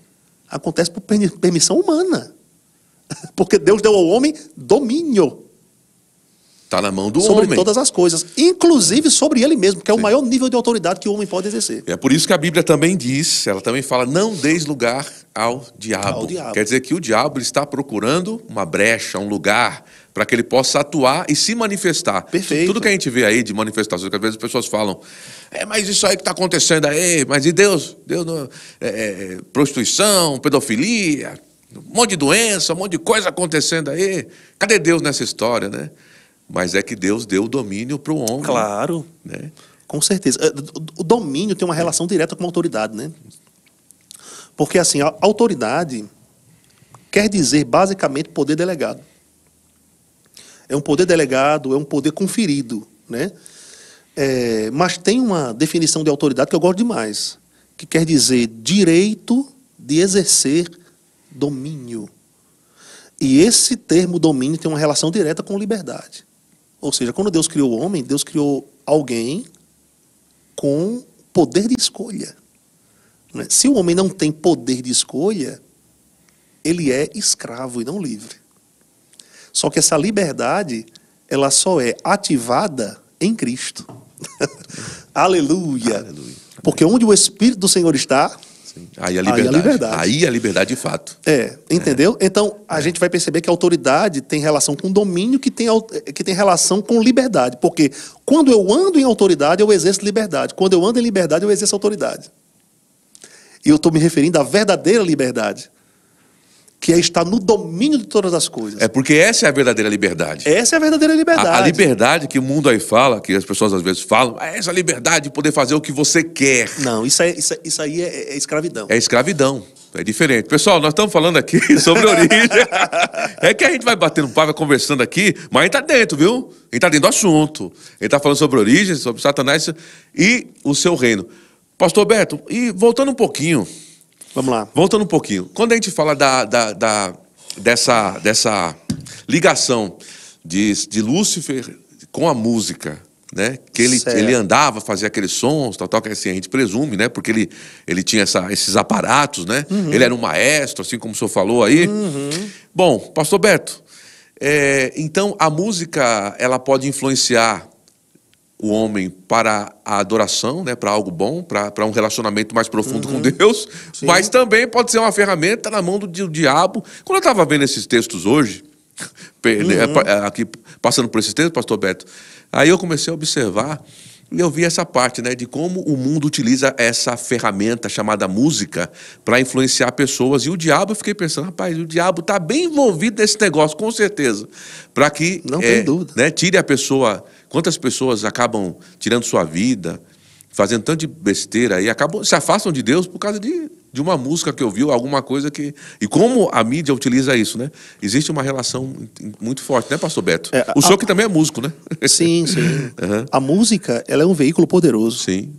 acontece por permissão humana. Porque Deus deu ao homem domínio. Está na mão do sobre homem. Todas as coisas, inclusive sobre ele mesmo, que é o maior nível de autoridade que o homem pode exercer. É por isso que a Bíblia também diz, ela também fala, não deis lugar ao diabo. Quer dizer que o diabo está procurando uma brecha, um lugar, para que ele possa atuar e se manifestar. Perfeito. Tudo que a gente vê aí de manifestações, que às vezes as pessoas falam, mas isso aí que está acontecendo aí, mas e Deus não, prostituição, pedofilia, um monte de doença, um monte de coisa acontecendo aí. Cadê Deus nessa história, né? Mas é que Deus deu o domínio para o homem. Claro, né? Com certeza. O domínio tem uma relação direta com a autoridade, né? Porque assim, a autoridade quer dizer basicamente poder delegado. É um poder delegado, é um poder conferido, né? Mas tem uma definição de autoridade que eu gosto demais, que quer dizer direito de exercer domínio. E esse termo domínio tem uma relação direta com liberdade. Ou seja, quando Deus criou o homem, Deus criou alguém com poder de escolha. Se o homem não tem poder de escolha, ele é escravo e não livre. Só que essa liberdade, ela só é ativada em Cristo. Aleluia. Aleluia. Porque onde o Espírito do Senhor está, aí a liberdade. Aí a liberdade de fato. Entendeu? Então, a gente vai perceber que a autoridade tem relação com domínio, que tem relação com liberdade. Porque quando eu ando em autoridade, eu exerço liberdade. Quando eu ando em liberdade, eu exerço autoridade. E eu estou me referindo à verdadeira liberdade, que é estar no domínio de todas as coisas. É porque essa é a verdadeira liberdade. Essa é a verdadeira liberdade. A liberdade que o mundo aí fala, que as pessoas às vezes falam, é essa liberdade de poder fazer o que você quer. Não, isso aí é escravidão. É escravidão. É diferente. Pessoal, nós estamos falando aqui sobre origem. É que a gente vai batendo papo, vai conversando aqui, mas a gente está dentro, viu? A gente está dentro do assunto. A gente está falando sobre origem, sobre Satanás e o seu reino. Pastor Beto, e voltando um pouquinho. Vamos lá. Voltando um pouquinho. Quando a gente fala dessa ligação de Lúcifer com a música, né? Que ele andava, fazia aqueles sons, tal, que assim, a gente presume, né? Porque ele tinha esses aparatos, né? Uhum. Ele era um maestro, assim como o senhor falou aí. Uhum. Bom, pastor Beto, então a música, ela pode influenciar o homem para a adoração, né, para algo bom, para um relacionamento mais profundo com Deus, Sim. mas também pode ser uma ferramenta na mão do diabo. Quando eu estava vendo esses textos hoje, aqui passando por esses textos, pastor Beto, aí eu comecei a observar e eu vi essa parte, né, de como o mundo utiliza essa ferramenta chamada música para influenciar pessoas. E o diabo, eu fiquei pensando, rapaz, o diabo está bem envolvido nesse negócio, com certeza, para que Não tem dúvida. né, tire a pessoa. Quantas pessoas acabam tirando sua vida, fazendo tanto de besteira e se afastam de Deus por causa de uma música que ouviu, alguma coisa que... E como a mídia utiliza isso, né? Existe uma relação muito forte, né, pastor Beto? O senhor que também é músico, né? Sim, sim. Uhum. A música, ela é um veículo poderoso. Sim.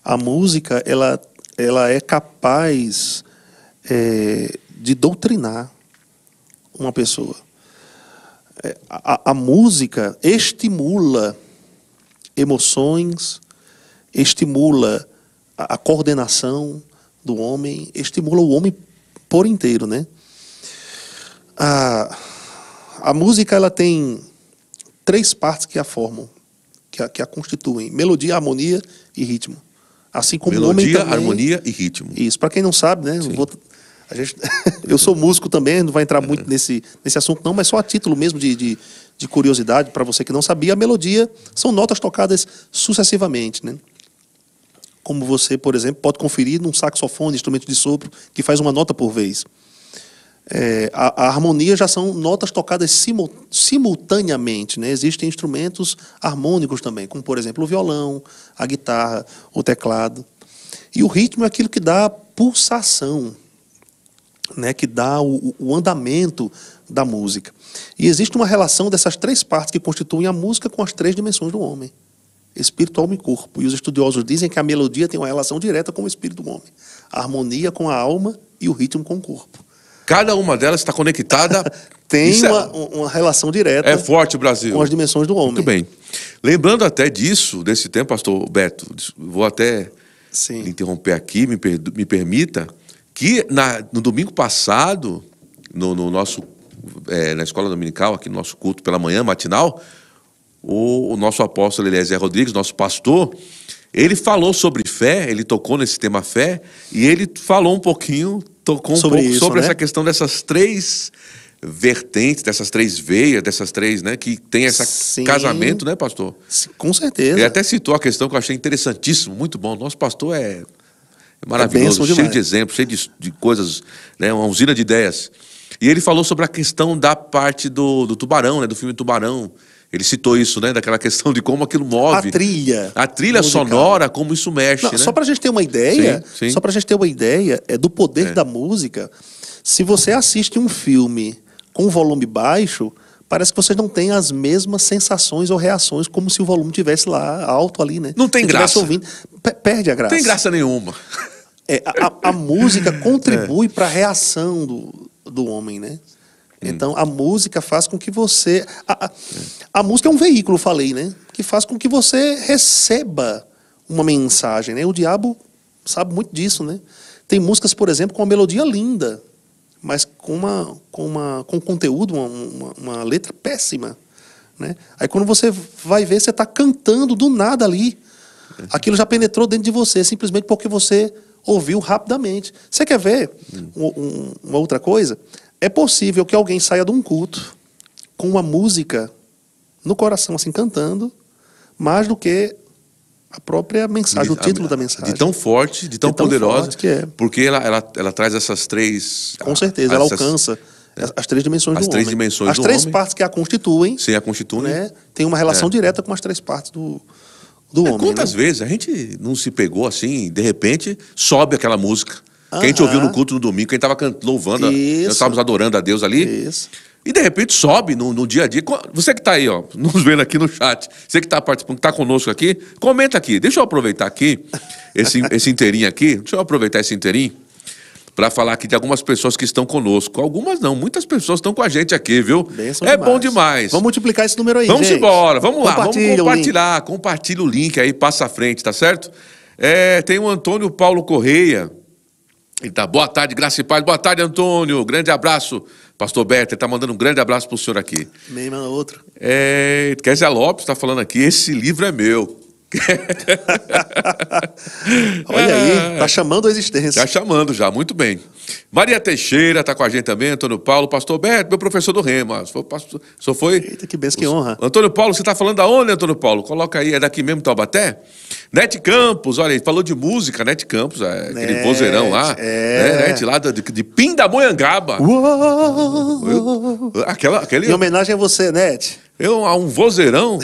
A música, ela é capaz de doutrinar uma pessoa. A música estimula emoções, estimula a coordenação do homem, estimula o homem por inteiro, né? A música, ela tem 3 partes que a formam, que a constituem: melodia, harmonia e ritmo. Assim como o homem Melodia, também... harmonia e ritmo. Isso, para quem não sabe, né? Eu sou músico também, não vai entrar muito nesse assunto não, mas só a título mesmo de curiosidade, para você que não sabia, a melodia são notas tocadas sucessivamente, né? Como você, por exemplo, pode conferir num saxofone, instrumento de sopro, que faz uma nota por vez. A harmonia já são notas tocadas simultaneamente, né? Existem instrumentos harmônicos também, como, por exemplo, o violão, a guitarra, o teclado. E o ritmo é aquilo que dá pulsação, né? Que dá o andamento da música. E existe uma relação dessas 3 partes que constituem a música com as 3 dimensões do homem: espírito, alma e corpo. E os estudiosos dizem que a melodia tem uma relação direta com o espírito do homem, a harmonia com a alma e o ritmo com o corpo. Cada uma delas está conectada. Tem uma relação direta. É forte o Brasil. Com as dimensões do homem. Muito bem. Lembrando até desse tempo, pastor Beto, vou até Sim. interromper aqui, me permita, que no domingo passado, na escola dominical, aqui no nosso culto pela manhã, matinal, o nosso apóstolo Eliezer Rodrigues, nosso pastor, ele falou sobre fé, ele tocou nesse tema fé, e ele falou um pouquinho, tocou sobre né? Essa questão dessas 3 vertentes, dessas 3 veias, dessas 3, né, que tem esse casamento, né, pastor? Sim, com certeza. Ele até citou a questão que eu achei interessantíssimo, muito bom. Nosso pastor é maravilhoso, cheio de exemplos, cheio de coisas, né, uma usina de ideias. E ele falou sobre a questão da parte do tubarão, né, do filme Tubarão. Ele citou isso, né, daquela questão de como aquilo move. A trilha sonora, como isso mexe, né? Só para a gente ter uma ideia, sim. Só para a gente ter uma ideia do poder da música. Se você assiste um filme com volume baixo, parece que você não tem as mesmas sensações ou reações como se o volume tivesse lá alto ali, né? Não tem graça. Ouvindo, perde a graça. Não tem graça nenhuma. A música contribui para a reação do homem, né? Então, a música faz com que você... A música é um veículo, falei, né? Que faz com que você receba uma mensagem, né? O diabo sabe muito disso, né? Tem músicas, por exemplo, com uma melodia linda, mas com um conteúdo, uma letra péssima, né? Aí, quando você vai ver, você está cantando do nada ali. Aquilo já penetrou dentro de você, simplesmente porque você ouviu rapidamente. Você quer ver uma outra coisa? É possível que alguém saia de um culto com uma música no coração, assim, cantando, mais do que a própria mensagem, o título da mensagem. De tão forte, de tão poderosa, forte que é. Porque ela traz essas três... Com certeza, ela alcança as três dimensões do homem. As três dimensões as do três homem. partes que a constituem. Sim, a constituem. Né, tem uma relação direta com as três partes do homem. Quantas vezes a gente não se pegou assim, de repente, sobe aquela música. Que a gente ouviu no culto no domingo, quem estava louvando, nós estávamos adorando a Deus ali. Isso. E de repente sobe no dia a dia. Você que está aí, ó, nos vendo aqui no chat, você que está participando, que está conosco aqui, comenta aqui. Deixa eu aproveitar aqui, esse inteirinho aqui, deixa eu aproveitar esse inteirinho para falar aqui de algumas pessoas que estão conosco. Algumas não, muitas pessoas estão com a gente aqui, viu? Bom demais. Vamos multiplicar esse número aí, Vamos gente. embora, vamos lá, vamos compartilhar. Compartilha o link aí, passa à frente, tá certo? Tem o Antônio Paulo Correia. Ele tá, boa tarde, graça e paz. Boa tarde, Antônio. Grande abraço. Pastor Beto, ele está mandando um grande abraço para o senhor aqui. Me manda outro. Kézia Lopes está falando aqui, esse livro é meu. Olha aí, tá chamando a existência. Tá chamando já, muito bem. Maria Teixeira está com a gente também, Antônio Paulo, pastor Beto, meu professor do Rema. Só foi... Eita, que benção, que honra. Antônio Paulo, você está falando da onde, Antônio Paulo? Coloca aí, é daqui mesmo, Taubaté? Nete Campos, olha, ele falou de música, Nete Campos, aquele vozeirão lá. Nete lá de Pindamonhangaba. Em homenagem a você, Nete. Um vozeirão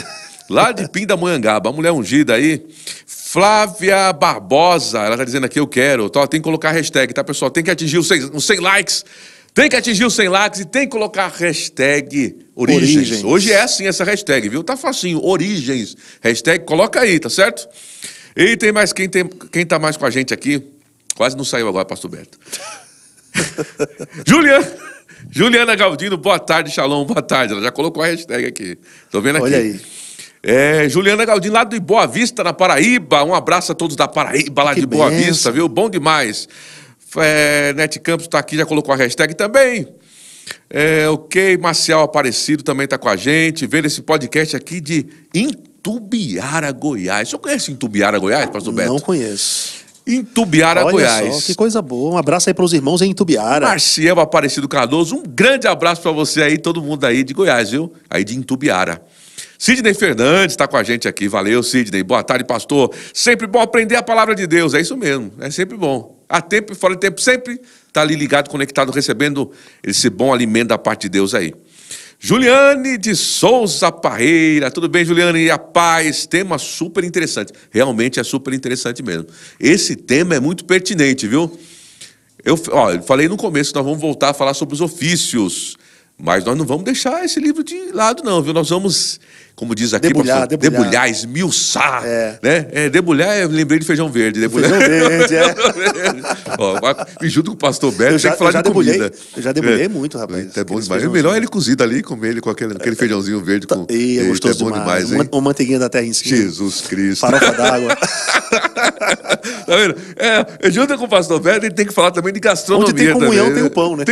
lá de Pindamonhangaba, a mulher ungida aí. Flávia Barbosa, ela está dizendo aqui, eu quero. Tem que colocar a hashtag, tá, pessoal? Tem que atingir os 100 likes. Tem que atingir os 100 likes e tem que colocar a hashtag Origens. Hoje é assim essa hashtag, viu? Tá facinho, Origens. Hashtag, coloca aí, tá certo? E tem mais, quem tá mais com a gente aqui? Quase não saiu agora, pastor Beto. Juliana Galdino, boa tarde, Shalom, boa tarde. Ela já colocou a hashtag aqui. Tô vendo aqui. Olha aí. Juliana Galdino, lá de Boa Vista, na Paraíba. Um abraço a todos da Paraíba, lá de Boa Vista, viu? Bom demais. Nete Campos está aqui, já colocou a hashtag também. Ok, Marcial Aparecido também está com a gente. Vendo esse podcast aqui de Intubiara, Goiás. O senhor conhece Intubiara, Goiás, pastor Beto? Não conheço. Intubiara, Olha Goiás. Só, que coisa boa. Um abraço aí para os irmãos em Intubiara. Marcial Aparecido Cardoso, um grande abraço para você aí, todo mundo aí de Goiás, viu? Aí de Intubiara. Sidney Fernandes está com a gente aqui. Valeu, Sidney. Boa tarde, pastor. Sempre bom aprender a palavra de Deus. É isso mesmo. É sempre bom. Há tempo e fora de tempo, sempre está ali ligado, conectado, recebendo esse bom alimento da parte de Deus aí. Juliane de Souza Parreira. Tudo bem, Juliane? E a paz. Tema super interessante. Realmente é super interessante mesmo. Esse tema é muito pertinente, viu? Eu falei no começo, nós vamos voltar a falar sobre os ofícios. Mas nós não vamos deixar esse livro de lado, não, viu? Nós vamos, como diz aqui, debulhar, esmiuçar. Né? Debulhar, eu lembrei de feijão verde. Debulhar. Feijão verde, E junto com o pastor Beto, tem que falar de comida. Eu já debulhei muito, rapaz. É bom demais. É melhor ele cozido ali, comer ele com aquele feijãozinho verde. É gostoso demais, hein? Uma manteiguinha da terra em cima. Jesus Cristo. Farofa d'água. Tá vendo? Junto com o pastor Beto, ele tem que falar também de gastronomia. Onde tem comunhão, também, tem o pão, né?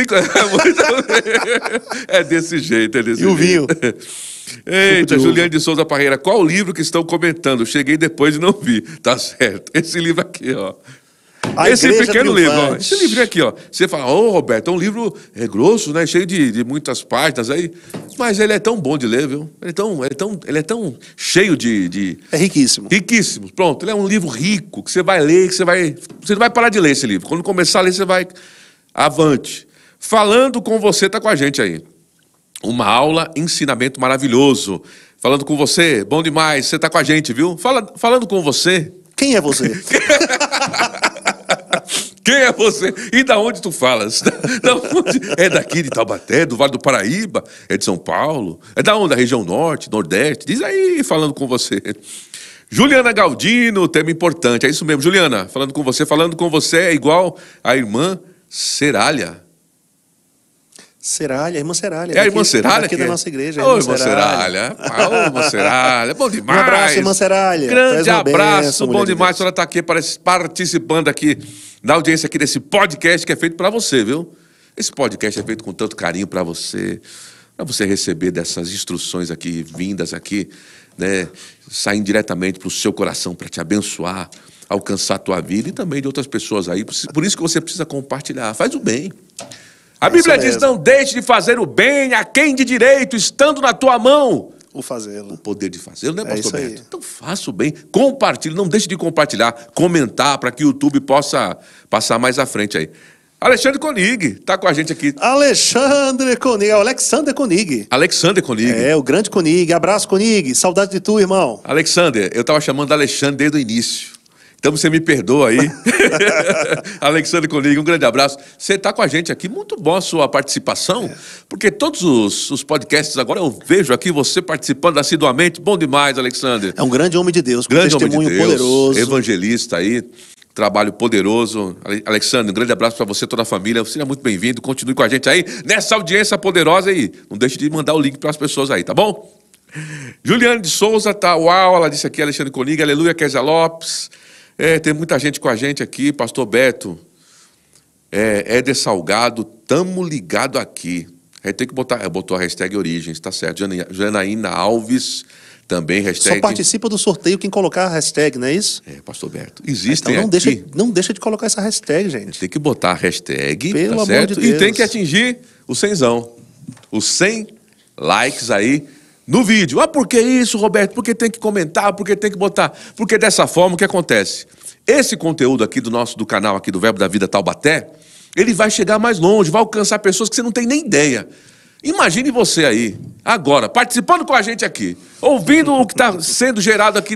É desse jeito, é desse jeito. E o vinho. Eita, Juliane de Souza Parreira, qual o livro que estão comentando? Cheguei depois e não vi. Tá certo. Esse livro aqui, ó. Esse pequeno livro, ó. Esse livro aqui, ó. Você fala, Roberto, é um livro grosso, né? Cheio de muitas páginas aí. Mas ele é tão bom de ler, viu? Ele é tão cheio de... É riquíssimo. Riquíssimo. Pronto, ele é um livro rico, que você vai ler, você não vai parar de ler esse livro. Quando começar a ler, você vai avante. Falando com você, tá com a gente aí. Uma aula, ensinamento maravilhoso. Falando com você, bom demais. Você tá com a gente, viu? Falando com você. Quem é você? Quem é você? E da onde tu falas? É daqui de Taubaté, do Vale do Paraíba? É de São Paulo? É da onde? Da região norte, nordeste? Diz aí, falando com você. Juliana Galdino, tema importante. É isso mesmo, Juliana. Falando com você é igual a irmã Cerália. Seralha, a irmã Seralha. É a irmã Seralha? Aqui da nossa igreja. Ô, irmã Seralha. Ô, irmã Seralha. Bom demais. Um abraço, irmã Seralha. Grande abraço, bom demais. A senhora está aqui participando aqui da audiência aqui desse podcast que é feito para você, viu? Esse podcast é feito com tanto carinho para você receber dessas instruções aqui, vindas aqui, né? Saindo diretamente para o seu coração para te abençoar, alcançar a tua vida e também de outras pessoas aí. Por isso que você precisa compartilhar. Faz o bem. A Bíblia diz, não deixe de fazer o bem a quem de direito, estando na tua mão, o fazê-lo. O poder de fazê-lo, né, É pastor isso aí. Beto? Então faça o bem, compartilhe, não deixe de compartilhar, comentar, para que o YouTube possa passar mais à frente aí. Alexandre Konig está com a gente aqui. Alexandre Konig, Alexander Konig. Alexander Konig. É, o grande Konig. Abraço, Konig. Saudade de tu, irmão. Alexander, eu estava chamando de Alexandre desde o início. Então você me perdoa aí. Alexandre Konig, um grande abraço. Você está com a gente aqui, muito bom a sua participação, porque todos os podcasts agora eu vejo aqui você participando assiduamente. Bom demais, Alexandre. É um grande homem de Deus, com Grande homem testemunho de Deus, poderoso. evangelista aí, trabalho poderoso. Alexandre, um grande abraço para você e toda a família. Seja muito bem-vindo, continue com a gente aí nessa audiência poderosa e não deixe de mandar o link para as pessoas aí, tá bom? Juliane de Souza, tá, uau, ela disse aqui, Alexandre Konig, aleluia, Kézia Lopes. Tem muita gente com a gente aqui, pastor Beto, Éder Salgado, tamo ligado aqui. Tem que botar, botou a hashtag Origens, tá certo. Janaína Alves, também, hashtag... Só participa do sorteio quem colocar a hashtag, não é isso? Pastor Beto, existem então aqui... não deixa de colocar essa hashtag, gente. Tem que botar a hashtag, Pelo tá amor certo? de Deus. E tem que atingir o 100zão. Os 100 likes aí no vídeo. Ah, por que isso, Roberto? Porque tem que comentar, porque tem que botar. Porque dessa forma, o que acontece? Esse conteúdo aqui do canal aqui do Verbo da Vida Taubaté, ele vai chegar mais longe, vai alcançar pessoas que você não tem nem ideia. Imagine você aí, agora, participando com a gente aqui, ouvindo o que está sendo gerado aqui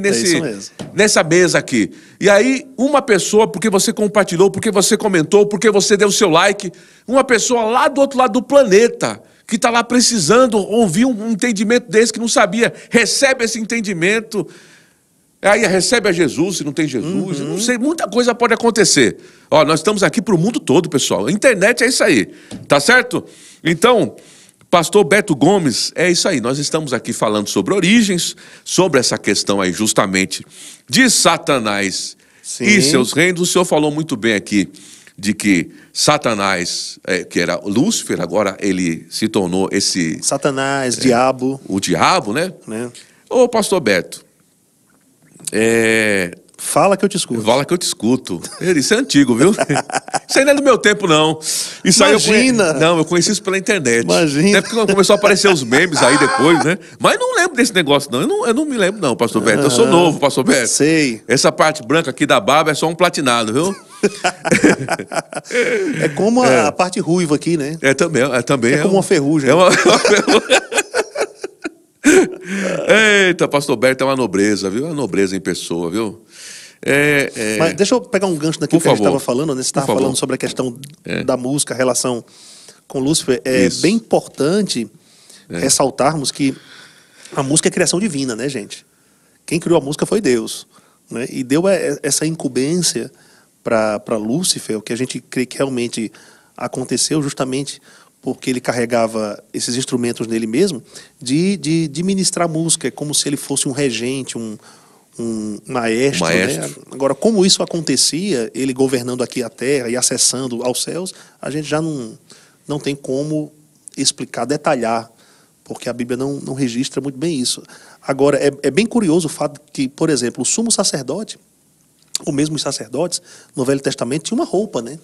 nessa mesa aqui. E aí, uma pessoa, porque você compartilhou, porque você comentou, porque você deu o seu like, uma pessoa lá do outro lado do planeta, que está lá precisando ouvir um entendimento desse que não sabia, recebe esse entendimento, aí recebe a Jesus, se não tem Jesus, não sei, muita coisa pode acontecer. Ó, nós estamos aqui para o mundo todo, pessoal. A internet é isso aí, tá certo? Então, pastor Beto Gomes, é isso aí. Nós estamos aqui falando sobre origens, sobre essa questão aí justamente de Satanás e seus reinos. O senhor falou muito bem aqui de que Satanás, que era Lúcifer, agora ele se tornou esse... Satanás, diabo. O diabo, né? Ô, pastor Beto, fala que eu te escuto. Fala que eu te escuto. Isso é antigo, viu? Isso aí não é do meu tempo, não. Isso Imagina! Aí eu conheci isso pela internet. Imagina! Até porque começou a aparecer os memes aí depois, né? Mas não lembro desse negócio, não. Eu não me lembro, não, pastor Beto. Eu sou novo, pastor Beto. Sei. Essa parte branca aqui da barba é só um platinado, viu? É como a parte ruiva aqui, né? Também é como uma ferrugem. É uma ferrugem. Eita, pastor Beto é uma nobreza, viu? É uma nobreza em pessoa, viu? Mas deixa eu pegar um gancho daquilo que a gente estava falando, né? Você estava falando sobre a questão da música, a relação com Lúcifer. É bem importante ressaltarmos que a música é criação divina, né, gente? Quem criou a música foi Deus, né? E deu essa incumbência para Lúcifer, o que a gente crê que realmente aconteceu justamente porque ele carregava esses instrumentos nele mesmo, de ministrar música, é como se ele fosse um regente, um maestro. Né? Agora, como isso acontecia, ele governando aqui a terra e acessando aos céus, a gente já não tem como explicar, detalhar, porque a Bíblia não registra muito bem isso. Agora, é bem curioso o fato que, por exemplo, o sumo sacerdote, ou mesmo os sacerdotes, no Velho Testamento, tinha uma roupa, né?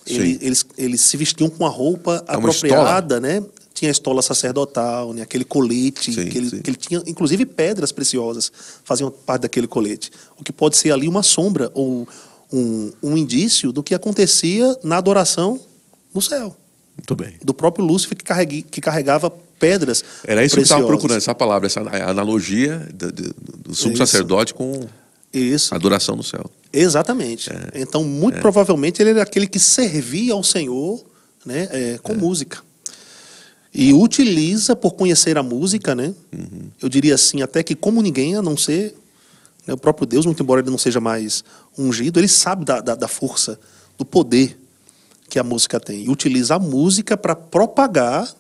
Eles se vestiam com a roupa apropriada, né? Tinha a estola sacerdotal, né? Aquele colete, que ele tinha, inclusive pedras preciosas faziam parte daquele colete. O que pode ser ali uma sombra ou um indício do que acontecia na adoração no céu. Muito bem. Do próprio Lúcifer que carregava pedras preciosas. Era isso que eu estava procurando, essa palavra, essa analogia do sumo sacerdote com a adoração no céu. Exatamente. Então, muito provavelmente, ele era aquele que servia ao Senhor, né, com música. E utiliza, por conhecer a música, né, eu diria assim, até que como ninguém, a não ser, né, o próprio Deus, muito embora ele não seja mais ungido, ele sabe da força, do poder que a música tem. E utiliza a música para propagar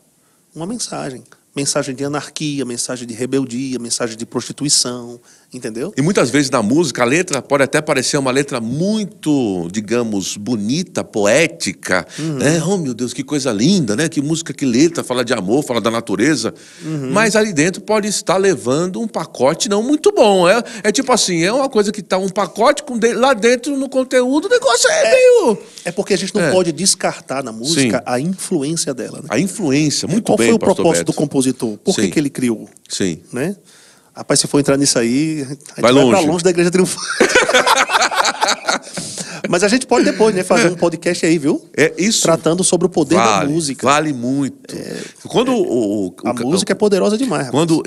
uma mensagem. Mensagem de anarquia, mensagem de rebeldia, mensagem de prostituição, entendeu? E muitas vezes na música a letra pode até parecer uma letra muito, digamos, bonita, poética, né? Oh, meu Deus, que coisa linda, né? Que música, que letra, fala de amor, fala da natureza. Mas ali dentro pode estar levando um pacote não muito bom. É tipo assim, é uma coisa que está um pacote lá dentro no conteúdo, o negócio meio... É porque a gente não pode descartar na música a influência dela. Né? A influência, muito Qual bem, foi o pastor propósito Beto. do compositor? compositor? Por que Sim. que ele criou? Sim. Né? Rapaz, se for entrar nisso aí, a gente Vai vai longe. pra longe da Igreja Triunfante. Mas a gente pode depois, né, fazer um podcast aí, viu? É isso. Tratando sobre o poder da música. Vale muito. Quando A música é poderosa demais, rapaz. Quando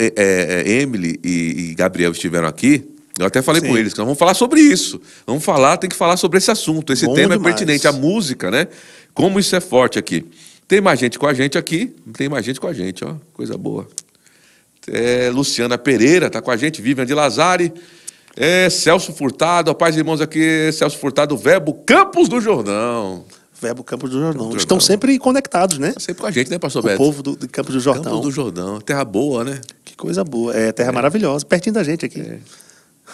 Emily e Gabriel estiveram aqui, eu até falei com eles que nós vamos falar sobre isso. Vamos falar, tem que falar sobre esse assunto. Esse Bom tema demais. é pertinente. A música, né? Como isso é forte aqui. Tem mais gente com a gente aqui. Tem mais gente com a gente, ó. Coisa boa. Luciana Pereira está com a gente. Vivian de Lazari. Celso Furtado. A paz, irmãos, aqui. Celso Furtado, Verbo Campos do Jordão. Verbo Campos do Jordão. Estão sempre conectados, né? Tá sempre com a gente, né, pastor O Beto? povo de Campos do Jordão. Campos do Jordão. Terra boa, né? Que coisa boa. É terra maravilhosa. Pertinho da gente aqui.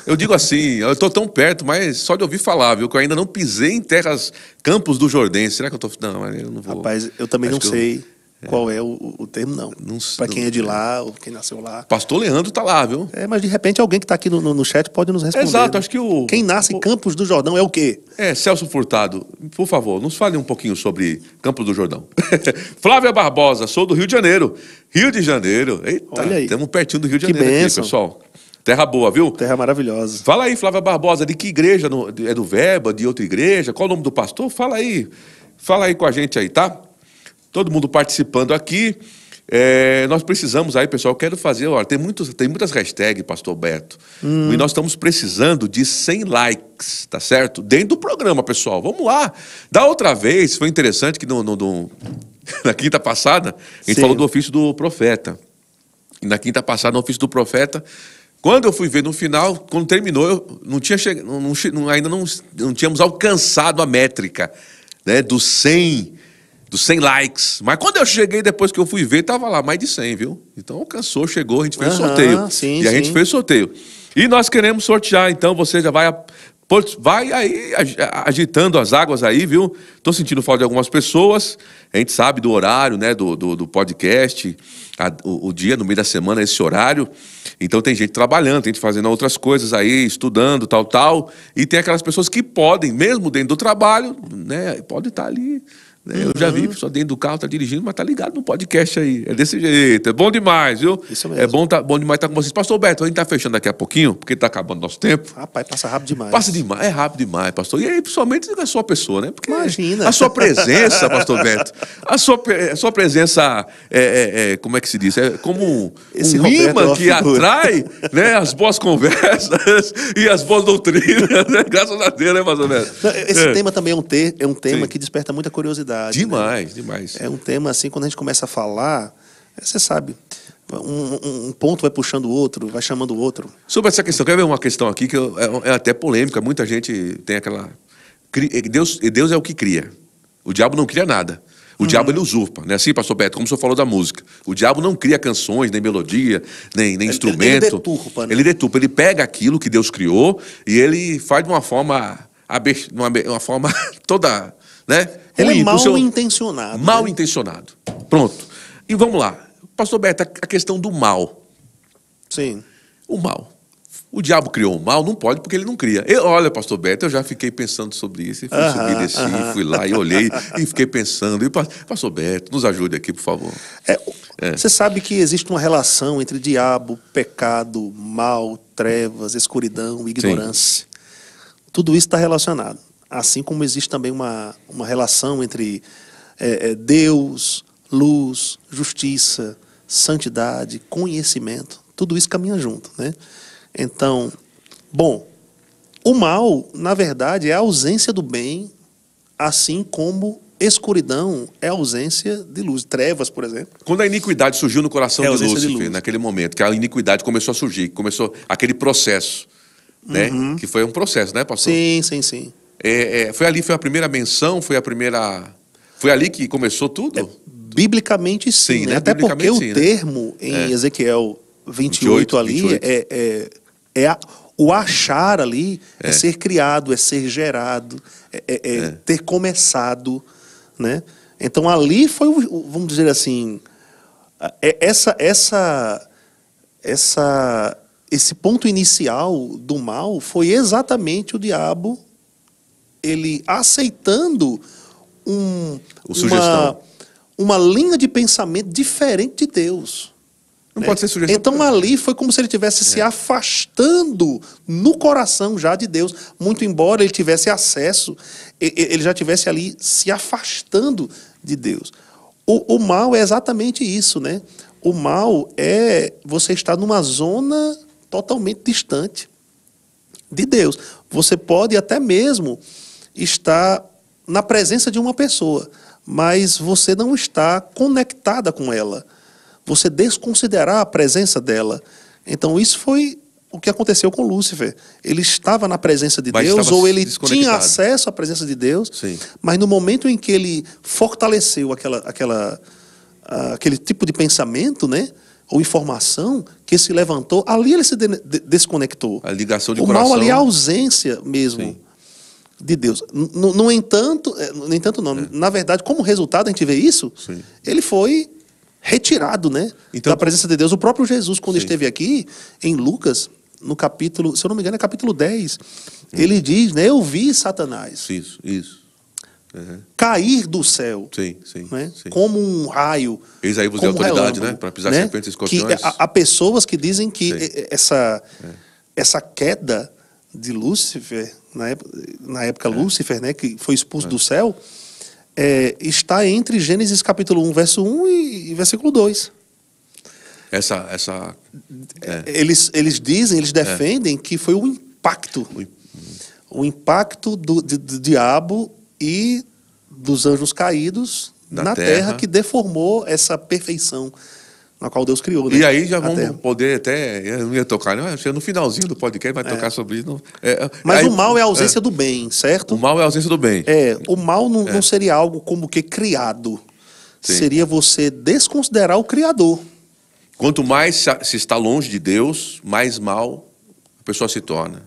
Eu digo assim, eu estou tão perto, mas só de ouvir falar, viu? Que eu ainda não pisei em terras Campos do Jordense. Será que eu tô... Não, mas eu não vou. Rapaz, eu também Acho não que sei qual é o termo, não. Para quem é de lá, ou quem nasceu lá. Pastor Leandro tá lá, viu? Mas de repente alguém que está aqui no chat pode nos responder. Exato, né? acho que o... Quem nasce em Campos do Jordão é o quê? Celso Furtado, por favor, nos fale um pouquinho sobre Campos do Jordão. Flávia Barbosa, sou do Rio de Janeiro. Rio de Janeiro. Eita, Olha aí. Estamos pertinho do Rio de Que Janeiro aqui, bênção. pessoal. Terra boa, viu? Terra maravilhosa. Fala aí, Flávia Barbosa, de que igreja? É do Verbo, de outra igreja? Qual o nome do pastor? Fala aí com a gente aí, tá? Todo mundo participando aqui. Nós precisamos aí, pessoal, eu quero fazer, olha, tem muitas hashtags, pastor Beto, e nós estamos precisando de 100 likes, tá certo? Dentro do programa, pessoal, vamos lá. Da outra vez, foi interessante que na quinta passada, a gente falou do ofício do profeta. E na quinta passada, no ofício do profeta, quando eu fui ver no final, quando terminou, eu não tinha ainda não tínhamos alcançado a métrica, né, dos 100 likes. Mas quando eu cheguei, depois que eu fui ver, estava lá mais de 100, viu? Então alcançou, chegou, a gente fez o sorteio. Sim, a gente fez o sorteio. E nós queremos sortear, então você já vai aí agitando as águas aí, viu? Estou sentindo falta de algumas pessoas. A gente sabe do horário, né, do podcast, o dia no meio da semana, esse horário. Então tem gente trabalhando, tem gente fazendo outras coisas aí, estudando, tal. E tem aquelas pessoas que podem, mesmo dentro do trabalho, né, pode estar ali. Eu já vi, pessoal dentro do carro, tá dirigindo, mas tá ligado no podcast aí. É desse jeito, é bom demais, viu? Isso mesmo. É bom demais estar com vocês. Pastor Beto, a gente tá fechando daqui a pouquinho, porque tá acabando nosso tempo. Rapaz, passa rápido demais. Passa demais, é rápido demais, pastor. E aí, principalmente a sua pessoa, né? Porque Imagina. a sua presença, pastor Beto, a sua presença, como é que se diz? É como Esse um Roberto é imã uma que figura. atrai, né, as boas conversas e as boas doutrinas, né? Graças a Deus, né, pastor Beto? Esse tema também é um tema Sim. que desperta muita curiosidade. Né? Demais. É um tema, assim, quando a gente começa a falar, você sabe, um ponto vai puxando o outro, vai chamando o outro. Sobre essa questão, quer ver uma questão aqui que é até polêmica, muita gente tem aquela... Deus é o que cria, o diabo não cria nada. O diabo, ele usurpa, né? Assim, pastor Beto, como o senhor falou da música. O diabo não cria canções, nem melodia, nem instrumento. Ele deturpa, né? Ele deturpa, ele pega aquilo que Deus criou e ele faz de uma forma, uma forma toda... Né? Ele ruim, é mal intencionado. Mal né? intencionado. Pronto. E vamos lá. Pastor Beto, a questão do mal. Sim. O mal. O diabo criou o mal? Não pode, porque ele não cria. Olha, pastor Beto, eu já fiquei pensando sobre isso. E fui subir, desci, fui lá e olhei e fiquei pensando. E, pastor Beto, nos ajude aqui, por favor. Você sabe que existe uma relação entre diabo, pecado, mal, trevas, escuridão, ignorância. Tudo isso está relacionado. Assim como existe também uma relação entre Deus, luz, justiça, santidade, conhecimento. Tudo isso caminha junto, né? Então, bom, o mal, na verdade, é a ausência do bem, assim como escuridão é a ausência de luz. Trevas, por exemplo. Quando a iniquidade surgiu no coração de ausência de Lúcifer, luz. naquele momento, que a iniquidade começou a surgir, começou aquele processo, né? Que foi um processo, né, pastor? Sim. Foi a primeira menção, foi ali que começou tudo? Biblicamente sim, Sim, né? né? Até porque Biblicamente, o sim, né? termo em Ezequiel 28 ali 28. o achar ali é ser criado, é ser gerado, ter começado, né? Então ali foi, vamos dizer assim, esse ponto inicial do mal foi exatamente o diabo, ele aceitando Sugestão. uma linha de pensamento diferente de Deus. Não pode ser sugestão. Então ali foi como se ele estivesse se afastando no coração já de Deus, muito embora ele tivesse acesso, ele já tivesse ali se afastando de Deus. O mal é exatamente isso, né? O mal é você estar numa zona totalmente distante de Deus. Você pode até mesmo estar na presença de uma pessoa, mas você não está conectada com ela. Você desconsiderar a presença dela. Então isso foi o que aconteceu com Lúcifer. Ele estava na presença de Deus, ou ele tinha acesso à presença de Deus, sim, mas no momento em que ele fortaleceu aquele tipo de pensamento, né, ou informação que se levantou, ali ele se desconectou. A ligação de o coração. mal ali é a ausência mesmo, sim, de Deus. No entanto, não. Na verdade, como resultado, a gente vê isso, sim, ele foi retirado, né, então, da presença de Deus. O próprio Jesus, quando esteve aqui, em Lucas, no capítulo, se eu não me engano, é capítulo 10, ele diz, né, eu vi Satanás cair do céu, né, como um raio. Eis aí vos deu autoridade, né, para pisar serpentes e escorpiões. Há pessoas que dizem que essa queda de Lúcifer, na época Lúcifer, né, que foi expulso do céu, está entre Gênesis capítulo 1, verso 1 e versículo 2. Eles dizem, eles defendem que foi o impacto do diabo e dos anjos caídos na terra que deformou essa perfeição na qual Deus criou. Né? E aí já vamos poder até, eu não ia tocar, no finalzinho do podcast vai tocar sobre isso. Mas aí, o mal é a ausência do bem, certo? O mal é a ausência do bem. O mal não seria algo como que criado. Sim. Seria você desconsiderar o Criador. Quanto mais se está longe de Deus, mais mal a pessoa se torna.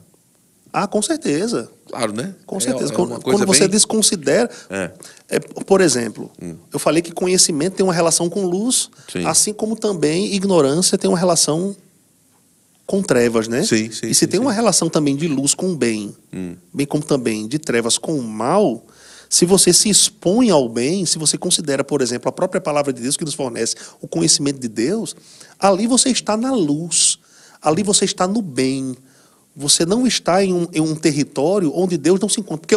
Com certeza. Claro, né? Com certeza. Quando você desconsidera... por exemplo, eu falei que conhecimento tem uma relação com luz, sim, assim como também ignorância tem uma relação com trevas, né? Sim, e se tem uma relação também de luz com bem, bem como também de trevas com o mal, se você se expõe ao bem, se você considera, por exemplo, a própria palavra de Deus que nos fornece o conhecimento de Deus, ali você está na luz, ali você está no bem. Você não está em um território onde Deus não se encontra. Porque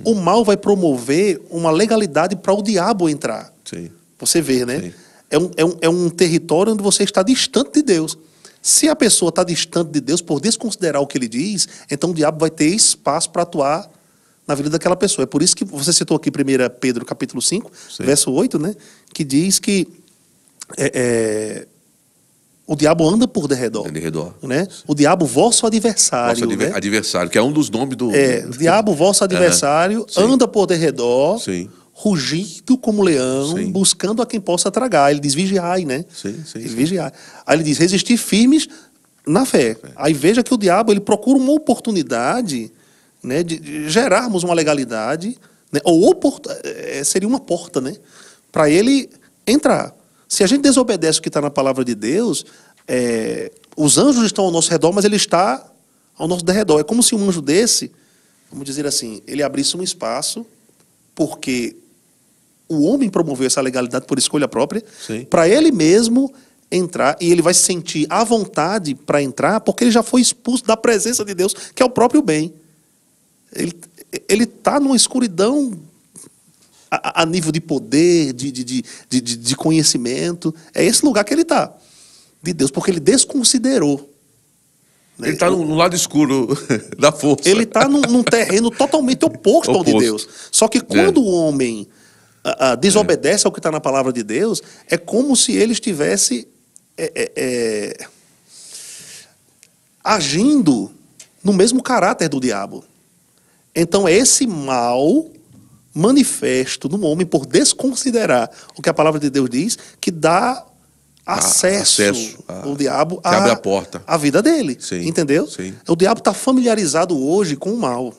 o mal vai promover uma legalidade para o diabo entrar. Sim. Você vê, né? É um território onde você está distante de Deus. Se a pessoa está distante de Deus por desconsiderar o que ele diz, então o diabo vai ter espaço para atuar na vida daquela pessoa. É por isso que você citou aqui 1 Pedro capítulo 5, sim, verso 8, né? Que diz que o diabo anda por derredor. Né? O diabo, vosso adversário. Né? Adversário, que é um dos nomes do... O diabo, vosso adversário, anda por derredor, sim, rugindo como leão, sim, buscando a quem possa tragar. Ele diz, vigiai, né? Vigiai. Aí ele diz, resistir firmes na fé. Aí veja que o diabo, ele procura uma oportunidade, né, de gerarmos uma legalidade, né, seria uma porta, né, para ele entrar. Se a gente desobedece o que está na palavra de Deus, os anjos estão ao nosso redor, mas ele está ao nosso derredor. É como se um anjo desse, vamos dizer assim, ele abrisse um espaço, porque o homem promoveu essa legalidade por escolha própria, para ele mesmo entrar, e ele vai se sentir à vontade para entrar, porque ele já foi expulso da presença de Deus, que é o próprio bem. Ele está numa escuridão a nível de poder, de conhecimento. É esse lugar que ele está, de Deus, porque ele desconsiderou. Né? Ele está no lado escuro da força. Ele está num terreno totalmente oposto ao de Deus. Só que quando o homem desobedece ao que está na palavra de Deus, é como se ele estivesse agindo no mesmo caráter do diabo. Então é esse mal manifesto no homem por desconsiderar o que a palavra de Deus diz, que dá acesso ao diabo que abre a porta, à vida dele. Sim, entendeu? Sim. O diabo está familiarizado hoje com o mal.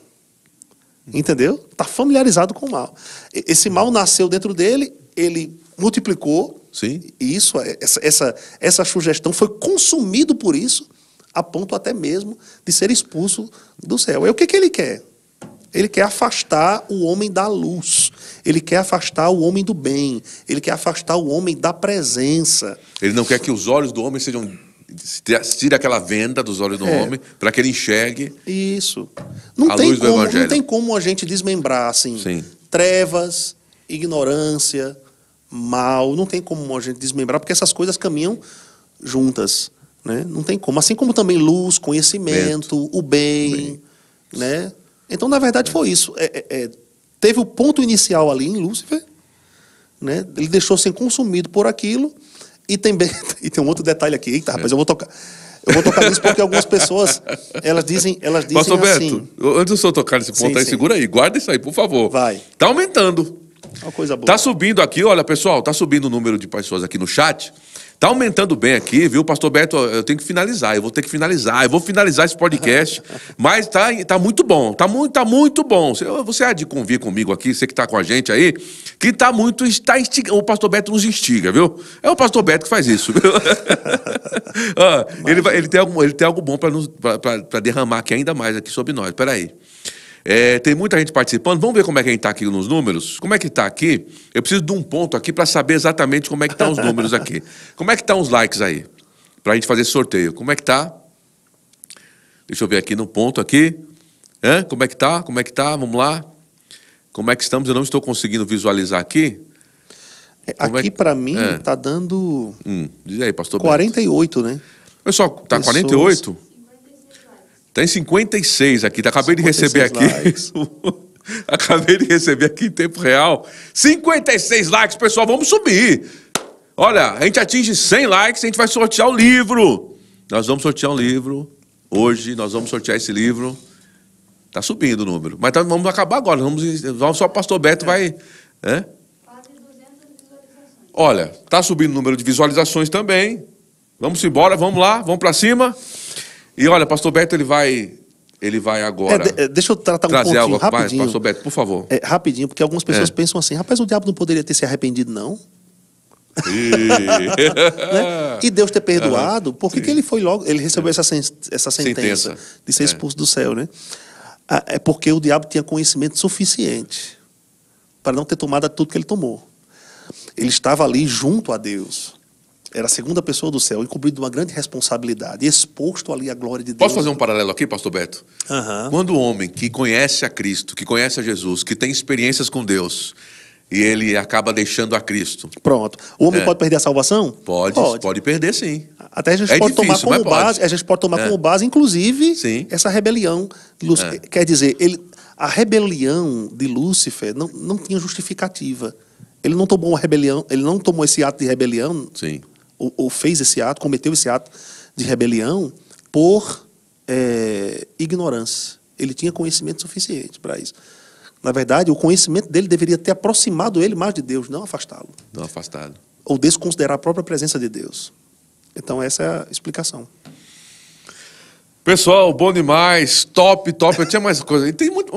Entendeu? Está familiarizado com o mal. Esse mal nasceu dentro dele, ele multiplicou. Sim. E isso, essa sugestão foi consumido por isso, a ponto até mesmo de ser expulso do céu. E o que ele quer? Ele quer afastar o homem da luz. Ele quer afastar o homem do bem. Ele quer afastar o homem da presença. Ele não quer que os olhos do homem sejam... Tire aquela venda dos olhos do homem para que ele enxergue isso. a luz do Evangelho. Não tem como a gente desmembrar assim. Sim. Trevas, ignorância, mal. Não tem como a gente desmembrar, porque essas coisas caminham juntas. Né? Não tem como. Assim como também luz, conhecimento, o bem. Né? Então, na verdade, foi isso. Teve o ponto inicial ali em Lúcifer. Né? Ele deixou ser consumido por aquilo. E tem um outro detalhe aqui. Eita, rapaz, eu vou tocar nisso porque algumas pessoas, elas dizem Pastor assim... Beto, antes do senhor tocar nesse ponto segura aí. Guarda isso aí, por favor. Vai. Tá aumentando. Uma coisa boa. Tá subindo aqui, olha, pessoal, tá subindo o número de pessoas aqui no chat. Tá aumentando bem aqui, viu, Pastor Beto? Eu tenho que finalizar, eu vou ter que finalizar. Eu vou finalizar esse podcast, mas tá muito bom, tá muito bom. Você há de convir comigo aqui, você que tá com a gente aí, que tá muito... o Pastor Beto nos instiga, viu? É o Pastor Beto que faz isso, viu? Ele tem algo bom para derramar aqui ainda mais aqui sobre nós. Peraí. Tem muita gente participando. Vamos ver como é que a gente está aqui nos números. Como é que está aqui? Eu preciso de um ponto aqui para saber exatamente como é que estão os números aqui. Como é que estão os likes aí? Para a gente fazer esse sorteio. Como é que está? Deixa eu ver aqui no ponto aqui. Como é que está? Como é que está? Vamos lá. Como é que estamos? Eu não estou conseguindo visualizar aqui. Aqui para mim está dando... Diz aí, Pastor 48, Beto. né? Pessoal, está 48? Tem 56 aqui, acabei de receber aqui. Acabei de receber aqui em tempo real. 56 likes, pessoal, vamos subir. Olha, a gente atinge 100 likes, a gente vai sortear o livro. Nós vamos sortear um livro. Hoje nós vamos sortear esse livro. Tá subindo o número. Mas vamos acabar agora. Só o Pastor Beto vai... Quase 200 visualizações. Olha, tá subindo o número de visualizações também. Vamos embora, vamos lá, vamos para cima. E olha, Pastor Beto, ele vai agora... deixa eu tratar um pontinho algo rapidinho. Pastor Beto, por favor. Rapidinho, porque algumas pessoas pensam assim, rapaz, o diabo não poderia ter se arrependido, não? Né? E Deus ter perdoado, por que ele foi logo... Ele recebeu essa sentença de ser expulso do céu, né? É porque o diabo tinha conhecimento suficiente para não ter tomado tudo que ele tomou. Ele estava ali junto a Deus. Era a segunda pessoa do céu, incumbido de uma grande responsabilidade, exposto ali à glória de Deus. Posso fazer um paralelo aqui, Pastor Beto? Uhum. Quando o homem que conhece a Cristo, que conhece a Jesus, que tem experiências com Deus, e ele acaba deixando a Cristo. Pronto. O homem pode perder a salvação? Pode perder, sim. Até a gente pode tomar como base, a gente pode tomar como base, inclusive, essa rebelião de Lúcifer. Quer dizer, a rebelião de Lúcifer não tinha justificativa. Ele não tomou uma rebelião, ele não tomou esse ato de rebelião. Sim. Ou fez esse ato, cometeu esse ato de rebelião por ignorância. Ele tinha conhecimento suficiente para isso. Na verdade, o conhecimento dele deveria ter aproximado ele mais de Deus, não afastá-lo. Não afastado. Ou desconsiderar a própria presença de Deus. Então, essa é a explicação. Pessoal, bom demais, top. Eu tinha mais coisa. E tem muito,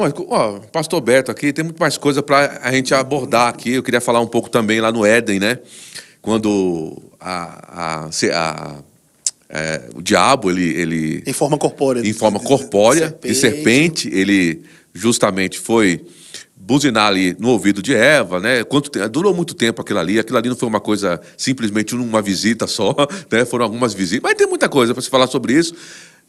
Pastor Beto aqui, tem muito mais coisa para a gente abordar aqui. Eu queria falar um pouco também lá no Éden, né? Quando o diabo, ele... Em forma corpórea. Em forma corpórea, de serpente, ele justamente foi buzinar ali no ouvido de Eva, né? Durou muito tempo aquilo ali não foi uma coisa, simplesmente uma visita só, né? Foram algumas visitas, mas tem muita coisa para se falar sobre isso.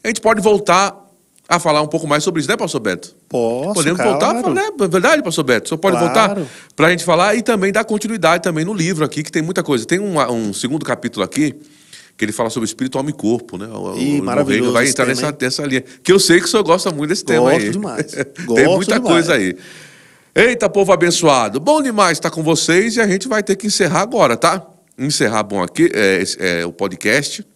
A gente pode voltar a falar um pouco mais sobre isso, né, Pastor Beto? Podemos voltar a falar, né? É verdade, Pastor Beto? O senhor pode voltar para a gente falar e também dar continuidade também no livro aqui, que tem muita coisa. Tem um segundo capítulo aqui, que ele fala sobre espírito, alma e corpo, né? Maravilhoso. Vai entrar nessa linha. Que eu sei que o senhor gosta muito desse tema aí. Gosto demais. Tem muita coisa aí. Eita, povo abençoado. Bom demais estar com vocês e a gente vai ter que encerrar agora, tá? Encerrar aqui o podcast.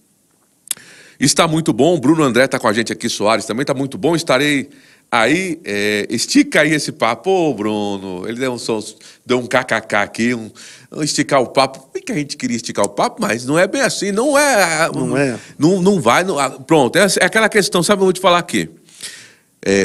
Está muito bom. O Bruno André está com a gente aqui, Soares também está muito bom. Estarei aí. Estica aí esse papo. Ô, Bruno, ele deu um kkk aqui, esticar o papo. Por que a gente queria esticar o papo? Mas não é bem assim, não é. Não vai. Pronto, é aquela questão, sabe o que eu vou te falar aqui?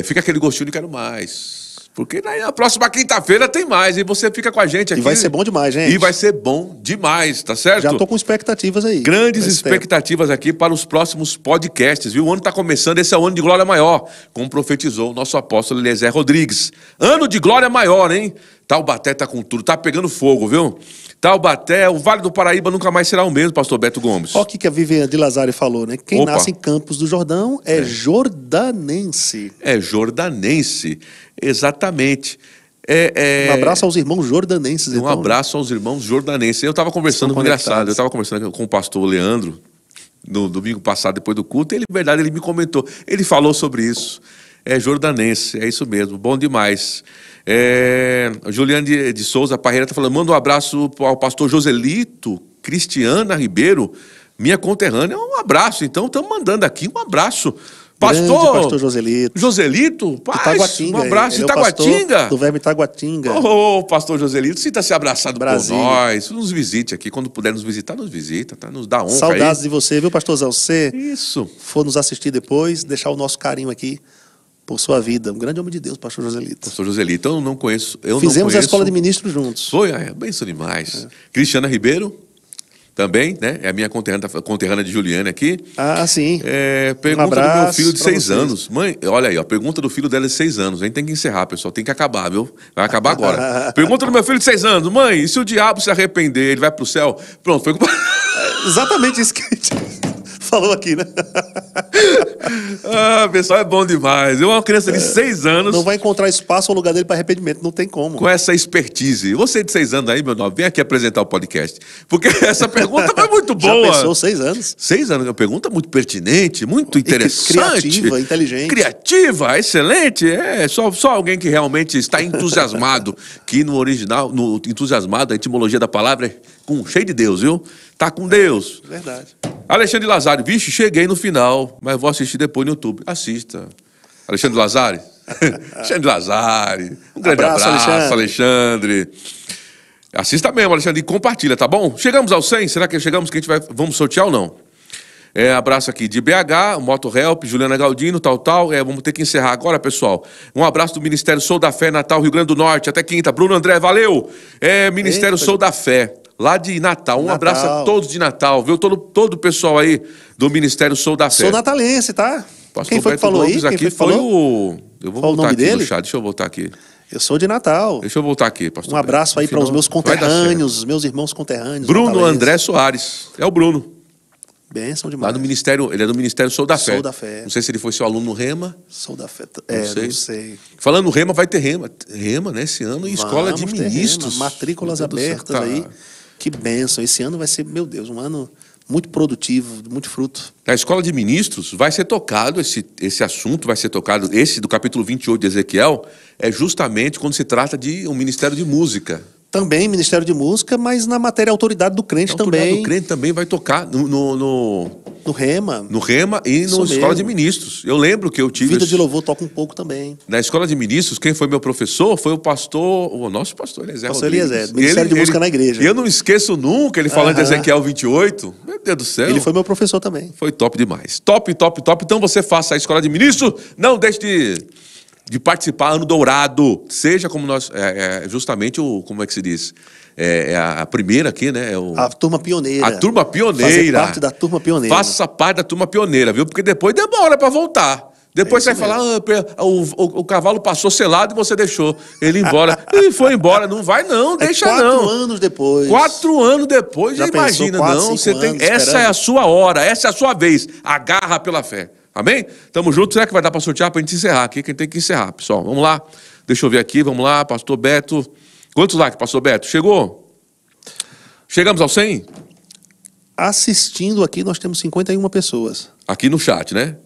Fica aquele gostinho de quero mais. Porque na próxima quinta-feira tem mais, e você fica com a gente aqui. E vai ser bom demais, gente. E vai ser bom demais, tá certo? Já tô com expectativas aí. Grandes expectativas aqui para os próximos podcasts, viu? O ano está começando, esse é o ano de glória maior, como profetizou o nosso apóstolo Eliezer Rodrigues. Ano de glória maior, hein? Taubaté tá com tudo, tá pegando fogo, viu? Taubaté, o Vale do Paraíba nunca mais será o mesmo, pastor Beto Gomes. Olha o que a Viviane de Lazari falou, né? Quem nasce em Campos do Jordão é jordanense. É jordanense, exatamente. Um abraço aos irmãos jordanenses. Um abraço aos irmãos jordanenses. Eu estava conversando, engraçado, eu estava conversando com o pastor Leandro, no domingo passado, depois do culto, ele me comentou, ele falou sobre isso. É jordanense, é isso mesmo, bom demais. Juliane de Souza Parreira está falando, manda um abraço ao pastor Joselito Cristiana Ribeiro, minha conterrânea, um abraço, então estamos mandando aqui um abraço. Pastor Joselito. Joselito, paz, um abraço. Ele Itaguatinga. Do verbo Itaguatinga. Pastor Joselito, sinta-se abraçado Brasília. por nós. Nos visite aqui. Quando puder nos visitar, nos visita, tá? Nos dá honra. Saudades aí. de você, viu, pastorzão? Você Isso. for nos assistir depois, deixar o nosso carinho aqui por sua vida. Um grande homem de Deus, pastor Joselito. Pastor Joselito, eu não conheço. Fizemos a escola de ministros juntos. Foi, benção demais. Cristiana Ribeiro. Também, né? É a minha conterrânea de Juliane aqui. Ah, sim. Pergunta do meu filho de 6 anos. Mãe, olha aí, ó, pergunta do filho dela de 6 anos. A gente tem que encerrar, pessoal. Tem que acabar, viu? Vai acabar agora. Pergunta do meu filho de 6 anos. Mãe, e se o diabo se arrepender, ele vai pro céu? Pronto, foi... Exatamente isso que a gente falou aqui, né? Pessoal, é bom demais. Eu, uma criança de 6 anos... Não vai encontrar espaço ou lugar dele para arrependimento. Não tem como. Com essa expertise. Você de 6 anos aí, meu nome, vem aqui apresentar o podcast. Porque essa pergunta foi muito boa. Já pensou 6 anos? 6 anos, uma pergunta muito pertinente, muito interessante. Criativa, inteligente. Criativa, excelente. Só alguém que realmente está entusiasmado, que no original, no entusiasmado, a etimologia da palavra é cheio de Deus, viu? Tá com Deus. Verdade. Alexandre Lazari, vixe, cheguei no final, mas vou assistir depois no YouTube. Assista. Alexandre Lazari. Alexandre Lazari. Um grande abraço, Alexandre. Assista mesmo, Alexandre, e compartilha, tá bom? Chegamos ao 100, será que chegamos que a gente vamos sortear ou não? Abraço aqui de BH, Moto Help, Juliana Galdino, tal. Vamos ter que encerrar agora, pessoal. Um abraço do Ministério Sou da Fé, Natal, Rio Grande do Norte. Até quinta. Bruno André, valeu. Ministério Sou da Fé, lá de Natal. Um abraço a todos de Natal, viu? Todo o pessoal aí do Ministério Sou da Fé. Sou natalense, tá? Pastor Quem foi Beto que falou Gomes aí? Aqui foi o... Eu vou voltar aqui dele? No chat, deixa eu voltar aqui. Eu sou de Natal. Deixa eu voltar aqui, pastor. Um abraço aí para os meus conterrâneos, os meus irmãos conterrâneos. Bruno André Soares. É o Bruno. Bênção demais. Lá do Ministério, ele é do Ministério Sou da Fé. Sou da Fé. Não sei se ele foi seu aluno no Rema. Sou da Fé. Não sei. Falando no Rema, vai ter Rema. Rema, né? Esse ano, e escola de ministros. Matrículas abertas aí. Que bênção. Esse ano vai ser, meu Deus, um ano muito produtivo, muito fruto. Na escola de ministros vai ser tocado, esse assunto vai ser tocado, esse do capítulo 28 de Ezequiel, é justamente quando se trata de um ministério de música. Também Ministério de Música, mas na matéria autoridade do crente também. A autoridade do crente também vai tocar no Rema. No Rema e na escola de ministros. Eu lembro que eu tive... Vida de Louvor toca um pouco também. Na escola de ministros, quem foi meu professor foi o nosso pastor Eliezer Rodrigues. Eliezer, Ministério de Música na igreja. E eu não esqueço nunca ele falando de Ezequiel 28. Meu Deus do céu. Ele foi meu professor também. Foi top demais. Top. Então você faça a escola de ministros, não deixe de participar, ano dourado, seja como nós, justamente como é que se diz? A primeira aqui, né? A turma pioneira. A turma pioneira. Fazer parte da turma pioneira. Faça parte da turma pioneira, viu? Porque depois demora para voltar. Depois você vai falar, o cavalo passou selado e você deixou ele embora. E foi embora, não vai não, deixa 4 não. 4 anos depois. 4 anos depois, já imagina, 4, não. Você tem, essa é a sua hora, essa é a sua vez. Agarra pela fé. Amém? Tamo junto. Será que vai dar para sortear para a gente encerrar aqui? Quem tem que encerrar, pessoal. Vamos lá. Deixa eu ver aqui. Vamos lá, pastor Beto. Quantos likes, pastor Beto? Chegou? Chegamos ao 100? Assistindo aqui, nós temos 51 pessoas. Aqui no chat, né?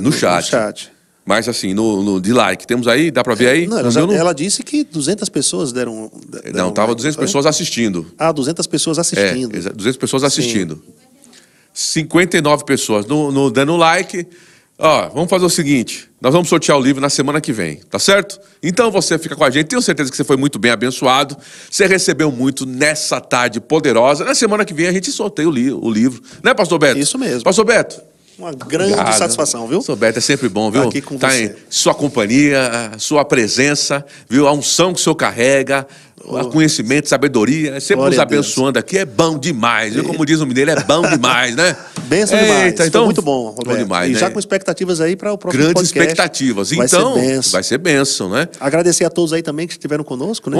No chat. No chat. Mas assim, de like. Temos aí? Dá para ver aí? Não, ela disse que 200 pessoas deram não, estava 200 pessoas assistindo. 200 pessoas assistindo. 200 pessoas assistindo. Sim. 59 pessoas dando like. Vamos fazer o seguinte, nós vamos sortear o livro na semana que vem, tá certo? Então você fica com a gente, tenho certeza que você foi muito bem abençoado, você recebeu muito nessa tarde poderosa. Na semana que vem a gente sorteia o livro, né, pastor Beto? Isso mesmo. Pastor Beto, Uma grande satisfação, viu? Pastor Beto, é sempre bom, viu? Aqui com tá você. em sua companhia, a sua presença, viu? A unção que o senhor carrega, o conhecimento, sabedoria, sempre Glória nos a Deus. abençoando aqui. É bom demais, viu? Como diz o mineiro, é bom demais, né? Benção demais. Eita, Foi então, muito bom, Roberto. demais, e né? já com expectativas aí para o próximo Grandes podcast. expectativas. Vai Então, ser bênção. vai ser bênção, né? Agradecer a todos aí também que estiveram conosco, né?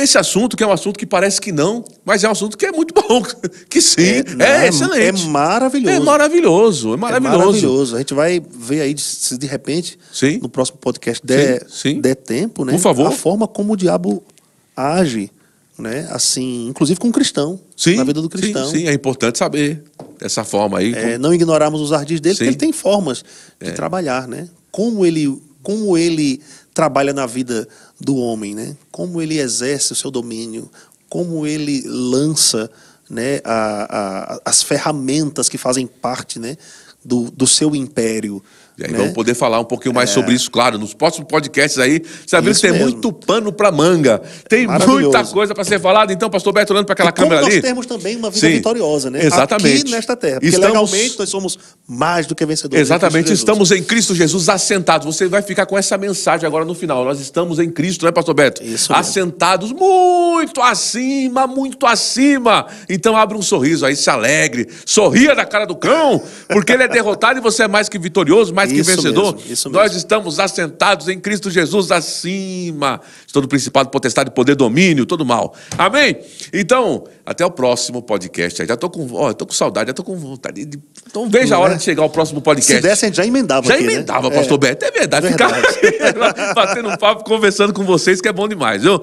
Esse assunto que é um assunto que parece que não, mas é um assunto que é muito bom, que sim, é excelente. É maravilhoso. É maravilhoso, é maravilhoso. É maravilhoso. A gente vai ver aí, se de repente, Sim. no próximo podcast der tempo, né? Por favor. A forma como o diabo age, né? Assim, inclusive com o cristão, Sim, na vida do cristão. Sim, é importante saber dessa forma aí. Não ignorarmos os ardis dele, Sim. porque ele tem formas de trabalhar, né? Como ele trabalha na vida do homem, né? Como ele exerce o seu domínio, como ele lança, né, as ferramentas que fazem parte, né, do seu império. E aí né? vamos poder falar um pouquinho mais sobre isso, claro, nos próximos podcasts aí. Você vê que tem mesmo. muito pano para manga. Tem muita coisa para ser falada. Então, pastor Beto, olhando para aquela câmera ali. Nós temos também uma vida vitoriosa, né? Exatamente. Aqui nesta terra. Porque legalmente nós somos mais do que vencedores. Exatamente, estamos em Cristo Jesus assentados. Você vai ficar com essa mensagem agora no final. Nós estamos em Cristo, né, pastor Beto? Isso mesmo. Assentados muito acima, muito acima. Então abre um sorriso aí, se alegre. Sorria da cara do cão, porque ele é derrotado e você é mais que vitorioso, mais que vencedor. Mesmo, isso Nós mesmo. estamos assentados em Cristo Jesus acima. Todo principado, potestade, poder, domínio, todo mal. Amém? Então, até o próximo podcast. Já tô com saudade, já tô com vontade de... Então veja a hora de chegar ao próximo podcast. Se desse, a gente já emendava aqui, emendava, né? pastor Beto. É verdade. Ficar batendo um papo, conversando com vocês, que é bom demais, viu?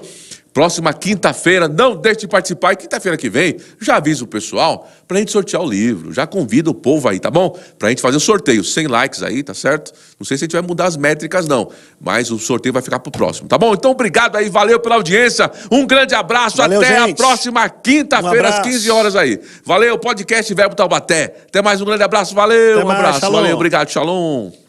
Próxima quinta-feira, não deixe de participar. E quinta-feira que vem, já avisa o pessoal pra gente sortear o livro. Já convida o povo aí, tá bom? Pra gente fazer o sorteio. 100 likes aí, tá certo? Não sei se a gente vai mudar as métricas, não. Mas o sorteio vai ficar pro próximo, tá bom? Então, obrigado aí. Valeu pela audiência. Um grande abraço. Valeu, até gente. a próxima quinta-feira, às 15 horas aí. Valeu, podcast Verbo Taubaté. Até mais um grande abraço. Valeu, Até um mais, abraço. shalom. Valeu, obrigado. Shalom.